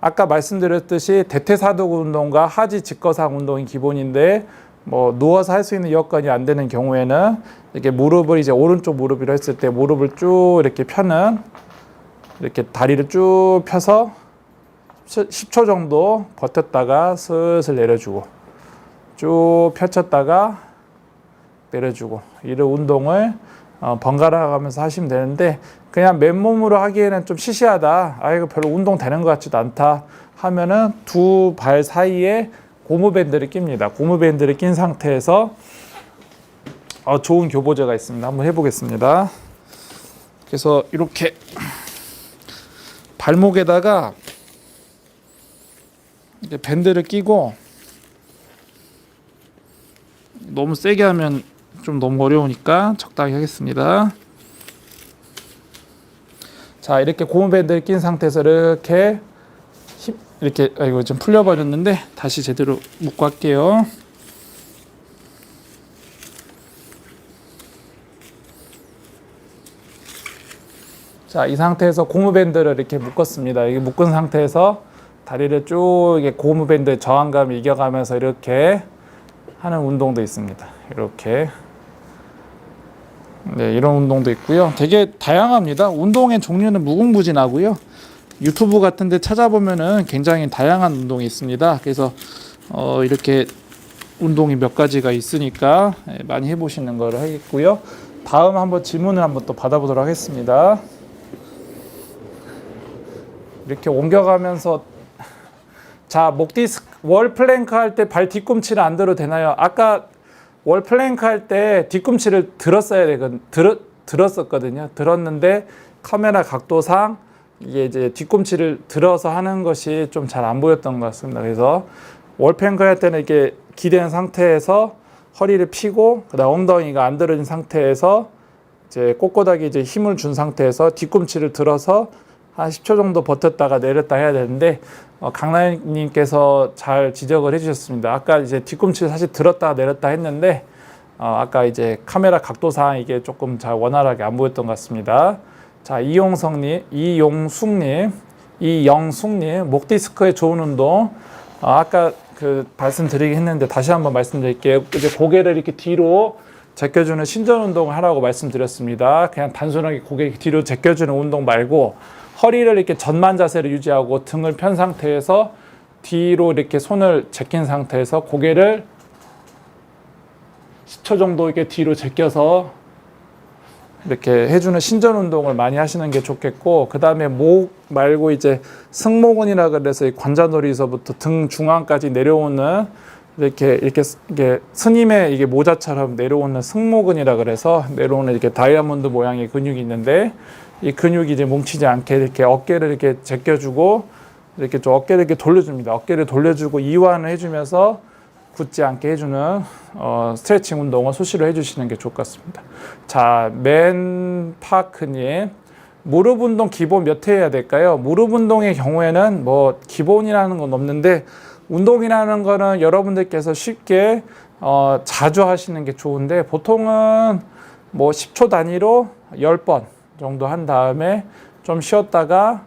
아까 말씀드렸듯이 대퇴사두근 운동과 하지 직거상 운동이 기본인데 뭐 누워서 할 수 있는 여건이 안 되는 경우에는 이렇게 무릎을 이제 오른쪽 무릎이라 했을 때 무릎을 쭉 이렇게 펴는 이렇게 다리를 쭉 펴서 10초 정도 버텼다가 슬슬 내려주고 쭉 펼쳤다가 내려주고 이런 운동을 번갈아 가면서 하시면 되는데 그냥 맨몸으로 하기에는 좀 시시하다. 이거 별로 운동 되는 것 같지도 않다 하면은 두 발 사이에 고무밴드를 낍니다. 고무밴드를 낀 상태에서 좋은 교보제가 있습니다. 한번 해보겠습니다. 그래서 이렇게 발목에다가 이제 밴드를 끼고 너무 세게 하면 좀 너무 어려우니까 적당히 하겠습니다. 자, 이렇게 고무밴드를 낀 상태에서 이렇게 이거 좀 풀려버렸는데 다시 제대로 묶고 할게요. 자, 이 상태에서 고무밴드를 이렇게 묶었습니다. 이게 묶은 상태에서 다리를 쭉 이게 고무밴드 저항감을 이겨가면서 이렇게 하는 운동도 있습니다. 이렇게. 네, 이런 운동도 있고요. 되게 다양합니다. 운동의 종류는 무궁무진하고요. 유튜브 같은 데 찾아보면은 굉장히 다양한 운동이 있습니다. 그래서 이렇게 운동이 몇 가지가 있으니까 많이 해보시는 거를 하겠고요. 다음 한번 질문을 한번 또 받아보도록 하겠습니다. 이렇게 옮겨가면서 자, 목 디스크 월 플랭크 할 때 발 뒤꿈치를 안 들어도 되나요? 아까 월 플랭크 할 때 뒤꿈치를 들었어야 되거든. 들었었거든요. 들었는데 카메라 각도상 이게 이제 뒤꿈치를 들어서 하는 것이 좀 잘 안 보였던 것 같습니다. 그래서 월 플랭크 할 때는 이렇게 기댄 상태에서 허리를 펴고 그다음 엉덩이가 안 들어진 상태에서 이제 꼿꼿하게 이제 힘을 준 상태에서 뒤꿈치를 들어서 한 10초 정도 버텼다가 내렸다 해야 되는데 강나연님께서 잘 지적을 해주셨습니다. 아까 이제 뒤꿈치를 사실 들었다 내렸다 했는데 아까 이제 카메라 각도상 이게 조금 잘 원활하게 안 보였던 것 같습니다. 자, 이용숙님, 목 디스크에 좋은 운동. 아까 그 말씀드리긴 했는데 다시 한번 말씀드릴게요. 이제 고개를 이렇게 뒤로 제껴주는 신전 운동을 하라고 말씀드렸습니다. 그냥 단순하게 고개 뒤로 제껴주는 운동 말고 허리를 이렇게 전만 자세를 유지하고 등을 편 상태에서 뒤로 이렇게 손을 제낀 상태에서 고개를 10초 정도 이렇게 뒤로 제껴서 이렇게 해주는 신전 운동을 많이 하시는 게 좋겠고, 그 다음에 목 말고 이제 승모근이라 그래서 이 관자놀이에서부터 등 중앙까지 내려오는 이렇게 스님의 이게 모자처럼 내려오는 승모근이라 그래서 내려오는 이렇게 다이아몬드 모양의 근육이 있는데, 이 근육이 이제 뭉치지 않게 이렇게 어깨를 이렇게 제껴주고 이렇게 좀 어깨를 이렇게 돌려줍니다. 어깨를 돌려주고 이완을 해주면서 굳지 않게 해주는 스트레칭 운동을 수시로 해주시는 게 좋을 것 같습니다. 자, 맨파크님, 무릎 운동 기본 몇 회 해야 될까요? 무릎 운동의 경우에는 뭐 기본이라는 건 없는데, 운동이라는 거는 여러분들께서 쉽게 자주 하시는 게 좋은데, 보통은 뭐 10초 단위로 10번 정도 한 다음에 좀 쉬었다가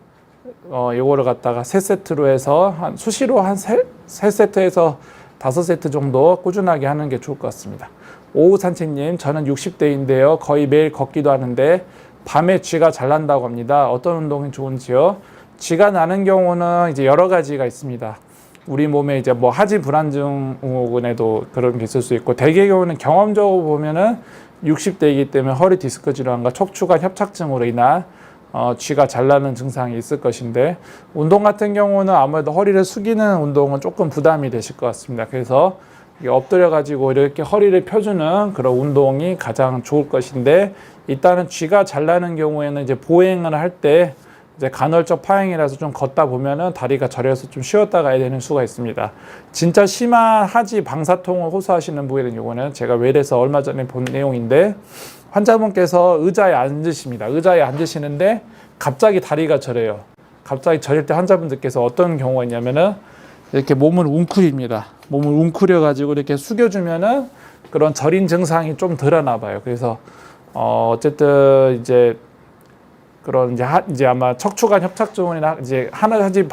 요거를 갖다가 3세트로 해서 수시로 한 3세트에서 5세트 정도 꾸준하게 하는 게 좋을 것 같습니다. 오후 산책님, 저는 60대인데요. 거의 매일 걷기도 하는데 밤에 쥐가 잘 난다고 합니다. 어떤 운동이 좋은지요? 쥐가 나는 경우는 이제 여러 가지가 있습니다. 우리 몸에 이제 뭐 하지 불안증 증후군에도 그런 게 있을 수 있고, 대개 경우는 경험적으로 보면은 60대이기 때문에 허리 디스크 질환과 척추관 협착증으로 인한 쥐가 잘 나는 증상이 있을 것인데, 운동 같은 경우는 아무래도 허리를 숙이는 운동은 조금 부담이 되실 것 같습니다. 그래서 엎드려 가지고 이렇게 허리를 펴주는 그런 운동이 가장 좋을 것인데, 일단은 쥐가 잘 나는 경우에는 이제 보행을 할 때 이제 간헐적 파행이라서 좀 걷다 보면은 다리가 저려서 좀 쉬었다 가야 되는 수가 있습니다. 진짜 심한 하지 방사통을 호소하시는 분에는 이거는 제가 외래에서 얼마 전에 본 내용인데, 환자분께서 의자에 앉으십니다. 의자에 앉으시는데 갑자기 다리가 저려요. 갑자기 저릴 때 환자분들께서 어떤 경우가 있냐면은 이렇게 몸을 웅크립니다. 몸을 웅크려 가지고 이렇게 숙여주면은 그런 저린 증상이 좀 덜하나 봐요. 그래서 어쨌든 이제 그런 이제 아마 척추관 협착증이나 이제 하지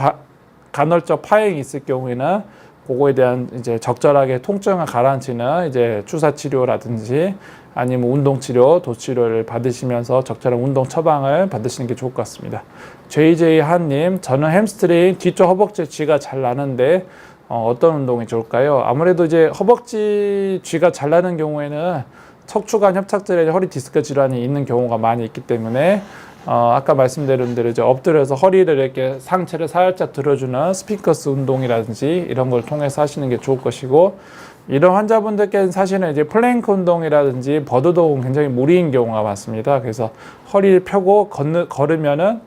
간헐적 파행이 있을 경우에는 그거에 대한 이제 적절하게 통증을 가라앉히는 이제 주사 치료라든지 아니면 운동 치료, 도치료를 받으시면서 적절한 운동 처방을 받으시는 게 좋을 것 같습니다. JJ 한님, 저는 햄스트링 뒤쪽 허벅지 쥐가 잘 나는데 어떤 운동이 좋을까요? 아무래도 이제 허벅지 쥐가 잘 나는 경우에는 척추관 협착증에 허리 디스크 질환이 있는 경우가 많이 있기 때문에 아까 말씀드린 대로 이제 엎드려서 허리를 이렇게 상체를 살짝 들어주는 스피커스 운동이라든지 이런 걸 통해서 하시는 게 좋을 것이고, 이런 환자분들께는 사실은 이제 플랭크 운동이라든지 버드도움 굉장히 무리인 경우가 많습니다. 그래서 허리를 펴고 걸으면은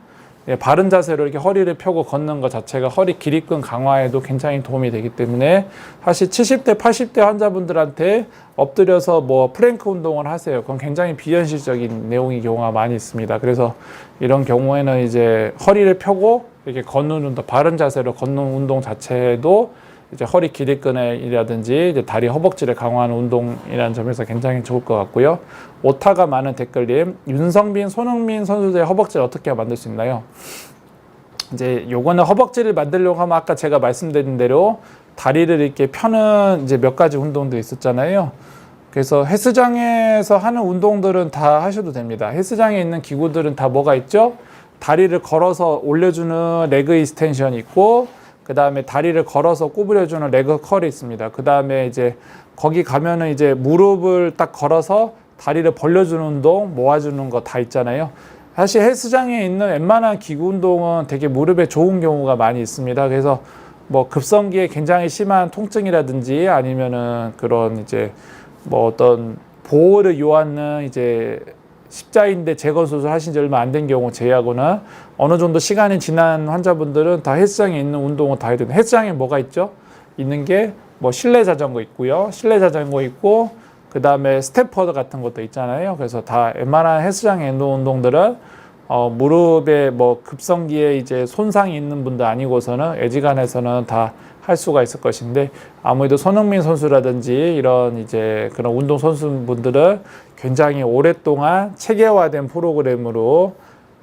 바른 자세로 이렇게 허리를 펴고 걷는 것 자체가 허리 기립근 강화에도 굉장히 도움이 되기 때문에, 사실 70대, 80대 환자분들한테 엎드려서 뭐 플랭크 운동을 하세요. 그건 굉장히 비현실적인 내용의 경우가 많이 있습니다. 그래서 이런 경우에는 이제 허리를 펴고 이렇게 걷는 운동, 바른 자세로 걷는 운동 자체도 이제 허리 기립근이라든지 이제 다리 허벅지를 강화하는 운동이라는 점에서 굉장히 좋을 것 같고요. 오타가 많은 댓글님, 윤성빈, 손흥민 선수들의 허벅지를 어떻게 만들 수 있나요? 이제 요거는 허벅지를 만들려고 하면 아까 제가 말씀드린 대로 다리를 이렇게 펴는 이제 몇 가지 운동도 있었잖아요. 그래서 헬스장에서 하는 운동들은 다 하셔도 됩니다. 헬스장에 있는 기구들은 다 뭐가 있죠? 다리를 걸어서 올려주는 레그 이스텐션이 있고, 그 다음에 다리를 걸어서 구부려주는 레그 컬이 있습니다. 그 다음에 이제 거기 가면은 이제 무릎을 딱 걸어서 다리를 벌려주는 운동, 모아주는 거 다 있잖아요. 사실 헬스장에 있는 웬만한 기구 운동은 되게 무릎에 좋은 경우가 많이 있습니다. 그래서 뭐 급성기에 굉장히 심한 통증이라든지 아니면은 그런 이제 뭐 어떤 보호를 요하는 이제 십자인대 재건 수술 하신 지 얼마 안 된 경우 제외하고는 어느 정도 시간이 지난 환자분들은 다 헬스장에 있는 운동을 다 해야 됩니다. 헬스장에 뭐가 있죠? 있는 게 뭐 실내 자전거 있고요. 실내 자전거 있고, 그 다음에 스태퍼드 같은 것도 있잖아요. 그래서 다 웬만한 헬스장에 있는 운동들은 무릎에 뭐 급성기에 이제 손상이 있는 분들 아니고서는 애지간해서는 다 할 수가 있을 것인데, 아무래도 손흥민 선수라든지 이런 이제 그런 운동 선수분들은 굉장히 오랫동안 체계화된 프로그램으로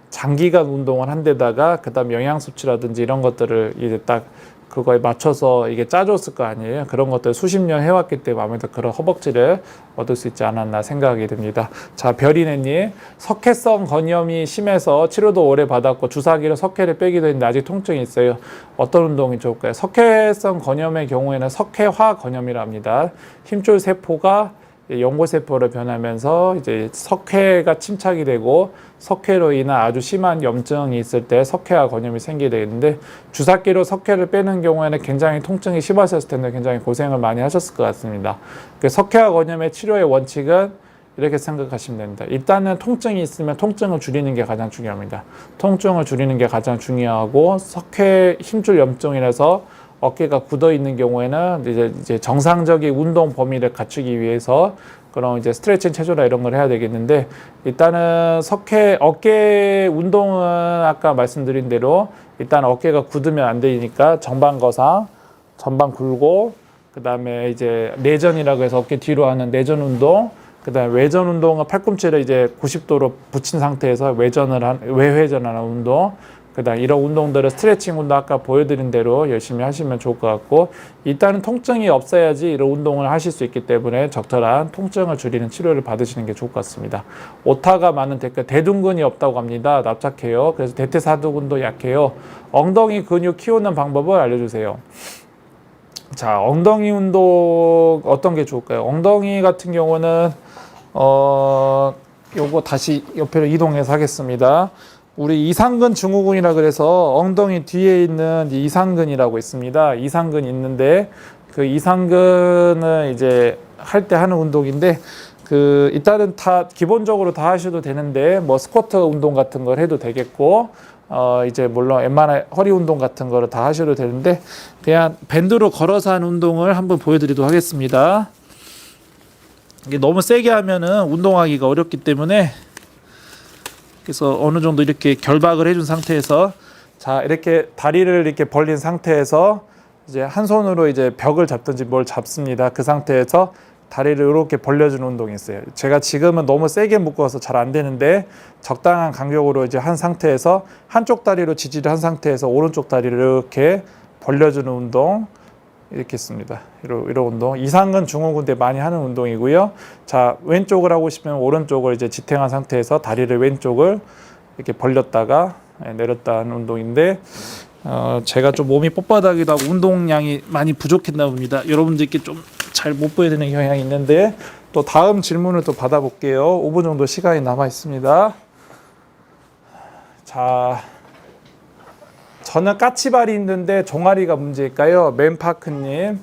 장기간 운동을 한 데다가 그다음 영양 섭취라든지 이런 것들을 이제 딱 그거에 맞춰서 이게 짜줬을 거 아니에요. 그런 것들 수십 년 해왔기 때문에 아무래도 그런 허벅지를 얻을 수 있지 않았나 생각이 듭니다. 자, 별이네님, 석회성 건염이 심해서 치료도 오래 받았고 주사기로 석회를 빼기도 했는데 아직 통증이 있어요. 어떤 운동이 좋을까요? 석회성 건염의 경우에는 석회화 건염이라 합니다. 힘줄 세포가 연골세포로 변하면서 이제 석회가 침착이 되고 석회로 인한 아주 심한 염증이 있을 때 석회화 건염이 생기게 되는데, 주사기로 석회를 빼는 경우에는 굉장히 통증이 심하셨을 텐데 굉장히 고생을 많이 하셨을 것 같습니다. 석회화 건염의 치료의 원칙은 이렇게 생각하시면 됩니다. 일단은 통증이 있으면 통증을 줄이는 게 가장 중요합니다. 통증을 줄이는 게 가장 중요하고, 석회 힘줄 염증이라서 어깨가 굳어 있는 경우에는 이제 정상적인 운동 범위를 갖추기 위해서 그런 이제 스트레칭 체조나 이런 걸 해야 되겠는데, 일단은 어깨 운동은 아까 말씀드린 대로 일단 어깨가 굳으면 안 되니까 전방 거상, 전방 굴고, 그 다음에 이제 내전이라고 해서 어깨 뒤로 하는 내전 운동, 그 다음에 외전 운동은 팔꿈치를 이제 90도로 붙인 상태에서 외회전하는 운동, 그 다음 이런 운동들을 스트레칭 운동 아까 보여드린 대로 열심히 하시면 좋을 것 같고, 일단은 통증이 없어야지 이런 운동을 하실 수 있기 때문에 적절한 통증을 줄이는 치료를 받으시는 게 좋을 것 같습니다. 오타가 많은 댓글, 대둔근이 없다고 합니다. 납작해요. 그래서 대퇴사두근도 약해요. 엉덩이 근육 키우는 방법을 알려주세요. 자, 엉덩이 운동 어떤 게 좋을까요? 엉덩이 같은 경우는 요거 다시 옆으로 이동해서 하겠습니다. 우리 이상근 증후군이라 그래서 엉덩이 뒤에 있는 이상근이라고 있습니다. 이상근이 있는데 그 이상근은 이제 할 때 하는 운동인데 그 일단은 다 기본적으로 다 하셔도 되는데 뭐 스쿼트 운동 같은 걸 해도 되겠고 이제 물론 웬만한 허리 운동 같은 거를 다 하셔도 되는데 그냥 밴드로 걸어서 하는 운동을 한번 보여드리도록 하겠습니다. 이게 너무 세게 하면은 운동하기가 어렵기 때문에 그래서 어느 정도 이렇게 결박을 해준 상태에서 자 이렇게 다리를 이렇게 벌린 상태에서 이제 한 손으로 이제 벽을 잡든지 뭘 잡습니다. 그 상태에서 다리를 이렇게 벌려주는 운동이 있어요. 제가 지금은 너무 세게 묶어서 잘 안 되는데 적당한 간격으로 이제 한 상태에서 한쪽 다리로 지지를 한 상태에서 오른쪽 다리를 이렇게 벌려주는 운동 이렇게 했습니다. 이런 운동 이상근 중후군대 많이 하는 운동이고요. 자 왼쪽을 하고 싶으면 오른쪽을 이제 지탱한 상태에서 다리를 왼쪽을 이렇게 벌렸다가 내렸다 하는 운동인데 제가 좀 몸이 뻣뻣하기도 하고 운동량이 많이 부족했나 봅니다. 여러분들께 좀 잘 못 보여드리는 경향이 있는데 또 다음 질문을 또 받아볼게요. 5분 정도 시간이 남아 있습니다. 자, 저는 까치발이 힘든데 종아리가 문제일까요? 맨파크님.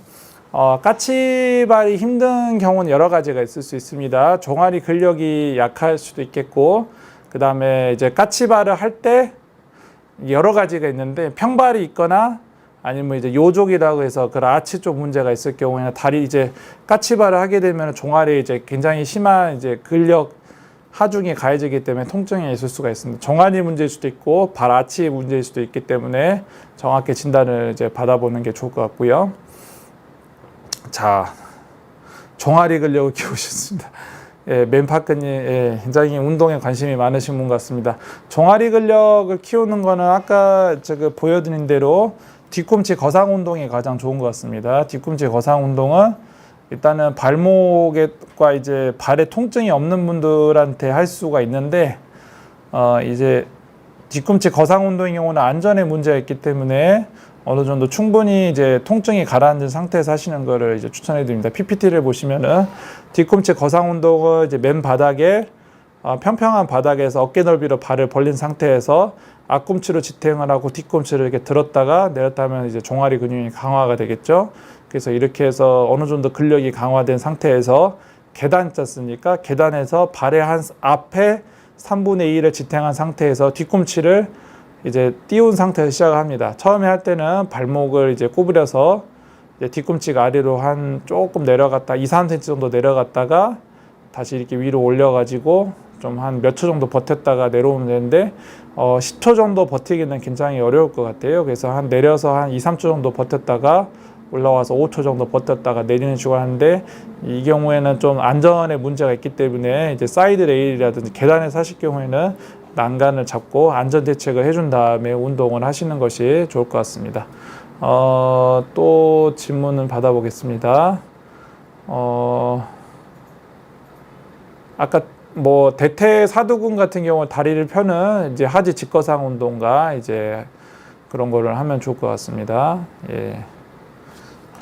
까치발이 힘든 경우는 여러 가지가 있을 수 있습니다. 종아리 근력이 약할 수도 있겠고, 그 다음에 이제 까치발을 할 때 여러 가지가 있는데 평발이 있거나 아니면 이제 요족이라고 해서 그 아치 쪽 문제가 있을 경우에는 다리 이제 까치발을 하게 되면 종아리에 이제 굉장히 심한 이제 근력 하중이 가해지기 때문에 통증이 있을 수가 있습니다. 종아리 문제일 수도 있고 발 아치 문제일 수도 있기 때문에 정확히 진단을 이제 받아보는 게 좋을 것 같고요. 자, 종아리 근력을 키우셨습니다. 예, 맨파크님, 예, 굉장히 운동에 관심이 많으신 분 같습니다. 종아리 근력을 키우는 거는 아까 제가 보여드린 대로 뒤꿈치 거상 운동이 가장 좋은 것 같습니다. 뒤꿈치 거상 운동은 일단은 발목과 이제 발에 통증이 없는 분들한테 할 수가 있는데, 이제 뒤꿈치 거상 운동의 경우는 안전에 문제가 있기 때문에 어느 정도 충분히 이제 통증이 가라앉은 상태에서 하시는 거를 이제 추천해 드립니다. PPT를 보시면은 뒤꿈치 거상 운동은 이제 맨 바닥에 평평한 바닥에서 어깨 넓이로 발을 벌린 상태에서 앞꿈치로 지탱을 하고 뒤꿈치를 이렇게 들었다가 내렸다 하면 이제 종아리 근육이 강화가 되겠죠. 그래서 이렇게 해서 어느 정도 근력이 강화된 상태에서 계단 있지 않습니까? 계단에서 발의 한 앞에 3분의 2를 지탱한 상태에서 뒤꿈치를 이제 띄운 상태에서 시작을 합니다. 처음에 할 때는 발목을 이제 구부려서 이제 뒤꿈치가 아래로 한 조금 내려갔다 2, 3cm 정도 내려갔다가 다시 이렇게 위로 올려가지고 좀 한 몇 초 정도 버텼다가 내려오면 되는데 10초 정도 버티기는 굉장히 어려울 것 같아요. 그래서 한 내려서 한 2, 3초 정도 버텼다가 올라와서 5초 정도 버텼다가 내리는 식으로 하는데 이 경우에는 좀 안전에 문제가 있기 때문에 이제 사이드 레일이라든지 계단에서 하실 경우에는 난간을 잡고 안전 대책을 해준 다음에 운동을 하시는 것이 좋을 것 같습니다. 또 질문을 받아보겠습니다. 아까 뭐 대퇴사두근 같은 경우 다리를 펴는 이제 하지 직거상 운동과 이제 그런 거를 하면 좋을 것 같습니다. 예.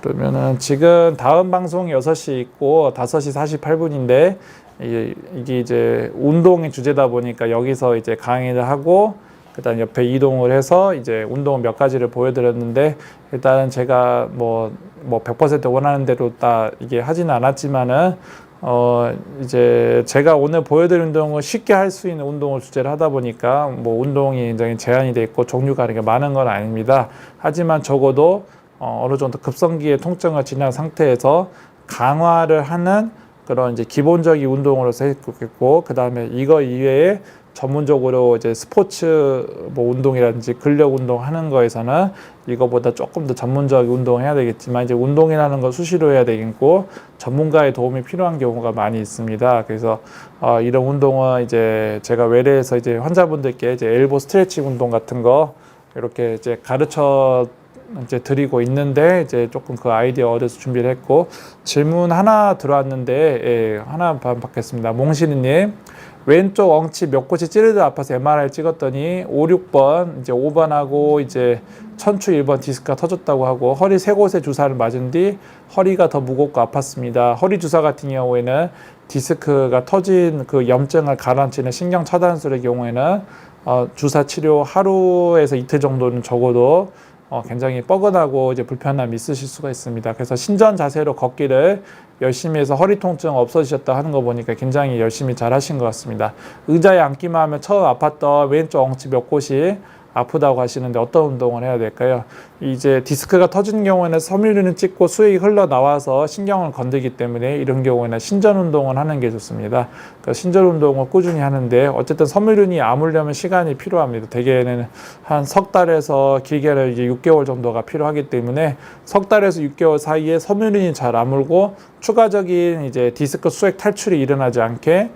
그러면은 지금 다음 방송 6시 있고 5시 48분인데 이게 이제 운동의 주제다 보니까 여기서 이제 강의를 하고 그다음 옆에 이동을 해서 이제 운동 몇 가지를 보여드렸는데 일단은 제가 뭐 100% 원하는 대로 다 이게 하지는 않았지만은 이제 제가 오늘 보여드린 운동을 쉽게 할 수 있는 운동을 주제를 하다 보니까 뭐 운동이 굉장히 제한이 돼 있고 종류가 이렇게 많은 건 아닙니다. 하지만 적어도 어느 정도 급성기의 통증을 지난 상태에서 강화를 하는 그런 이제 기본적인 운동으로서 했고, 그 다음에 이거 이외에 전문적으로 이제 스포츠 뭐 운동이라든지 근력 운동 하는 거에서는 이거보다 조금 더 전문적인 운동을 해야 되겠지만 이제 운동이라는 거 수시로 해야 되겠고 전문가의 도움이 필요한 경우가 많이 있습니다. 그래서 이런 운동은 이제 제가 외래에서 이제 환자분들께 이제 엘보 스트레칭 운동 같은 거 이렇게 이제 가르쳐 이제 드리고 있는데 이제 조금 그 아이디어 얻어서 준비를 했고 질문 하나 들어왔는데 예, 하나 받겠습니다. 몽신이님 왼쪽 엉치 몇 곳이 찌르듯 아파서 MRI 찍었더니 5, 6번 이제 5번하고 이제 천추 1번 디스크가 터졌다고 하고 허리 3곳에 주사를 맞은 뒤 허리가 더 무겁고 아팠습니다. 허리 주사 같은 경우에는 디스크가 터진 그 염증을 가라앉히는 신경 차단술의 경우에는 주사 치료 하루에서 이틀 정도는 적어도 굉장히 뻐근하고 이제 불편함이 있으실 수가 있습니다. 그래서 신전 자세로 걷기를 열심히 해서 허리 통증 없어지셨다 하는 거 보니까 굉장히 열심히 잘 하신 것 같습니다. 의자에 앉기만 하면 처음 아팠던 왼쪽 엉치 몇 곳이 아프다고 하시는데 어떤 운동을 해야 될까요? 이제 디스크가 터진 경우에는 섬유륜을 찍고 수액이 흘러나와서 신경을 건드기 때문에 이런 경우에는 신전 운동을 하는 게 좋습니다. 그러니까 신전 운동을 꾸준히 하는데 어쨌든 섬유륜이 아물려면 시간이 필요합니다. 대개는 한 석 달에서 길게는 이제 6개월 정도가 필요하기 때문에 석 달에서 6개월 사이에 섬유륜이 잘 아물고 추가적인 이제 디스크 수액 탈출이 일어나지 않게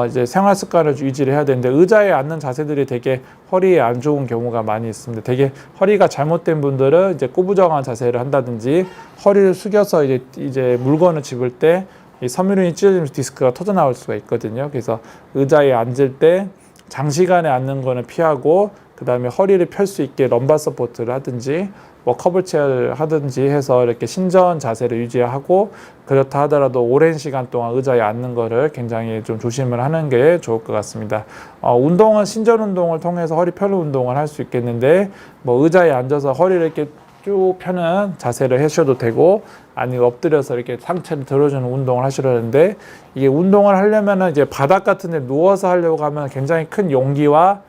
이제 생활 습관을 유지를 해야 되는데 의자에 앉는 자세들이 되게 허리에 안 좋은 경우가 많이 있습니다. 되게 허리가 잘못된 분들은 이제 꾸부정한 자세를 한다든지 허리를 숙여서 이제 물건을 집을 때 이 섬유륜이 찢어지면서 디스크가 터져 나올 수가 있거든요. 그래서 의자에 앉을 때 장시간에 앉는 거는 피하고 그 다음에 허리를 펼 수 있게 럼바 서포트를 하든지 뭐 커브체어를 하든지 해서 이렇게 신전 자세를 유지하고 그렇다 하더라도 오랜 시간 동안 의자에 앉는 거를 굉장히 좀 조심을 하는 게 좋을 것 같습니다. 운동은 신전 운동을 통해서 허리 펴는 운동을 할 수 있겠는데 뭐 의자에 앉아서 허리를 이렇게 쭉 펴는 자세를 하셔도 되고 아니면 엎드려서 이렇게 상체를 들어주는 운동을 하시려는데 이게 운동을 하려면은 이제 바닥 같은 데 누워서 하려고 하면 굉장히 큰 용기와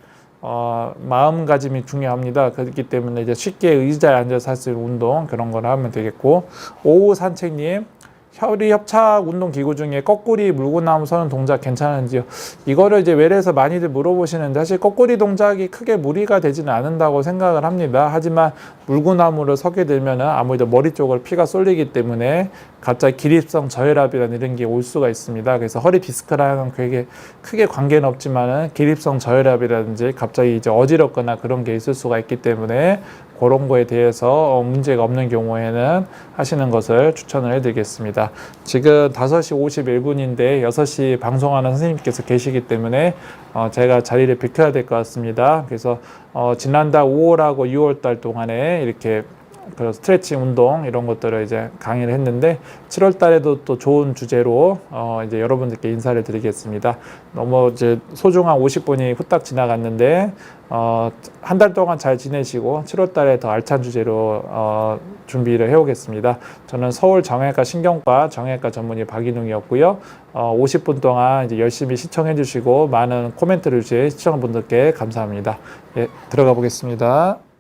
마음가짐이 중요합니다. 그렇기 때문에 이제 쉽게 의자에 앉아서 할 수 있는 운동 그런 걸 하면 되겠고 오후 산책님 허리 협착 운동 기구 중에 거꾸리 물고 나무 서는 동작 괜찮은지요? 이거를 이제 외래에서 많이들 물어보시는데 사실 거꾸리 동작이 크게 무리가 되지는 않는다고 생각을 합니다. 하지만 물구나무를 서게 되면은 아무래도 머리 쪽으로 피가 쏠리기 때문에 갑자기 기립성 저혈압이라는 이런 게 올 수가 있습니다. 그래서 허리 디스크랑은 되게 크게 관계는 없지만은 기립성 저혈압이라든지 갑자기 이제 어지럽거나 그런 게 있을 수가 있기 때문에 그런 거에 대해서 문제가 없는 경우에는 하시는 것을 추천을 해드리겠습니다. 지금 5시 51분인데 6시 방송하는 선생님께서 계시기 때문에 제가 자리를 비켜야 될 것 같습니다. 그래서 지난달 5월하고 6월달 동안에 이렇게 그 스트레칭 운동 이런 것들을 이제 강의를 했는데 7월 달에도 또 좋은 주제로 이제 여러분들께 인사를 드리겠습니다. 너무 이제 소중한 50분이 후딱 지나갔는데 한 달 동안 잘 지내시고 7월 달에 더 알찬 주제로 준비를 해오겠습니다. 저는 서울 정형외과 신경과 정형외과 전문의 박인웅이었고요. 50분 동안 이제 열심히 시청해 주시고 많은 코멘트를 주신 시청자분들께 감사합니다. 예, 들어가 보겠습니다.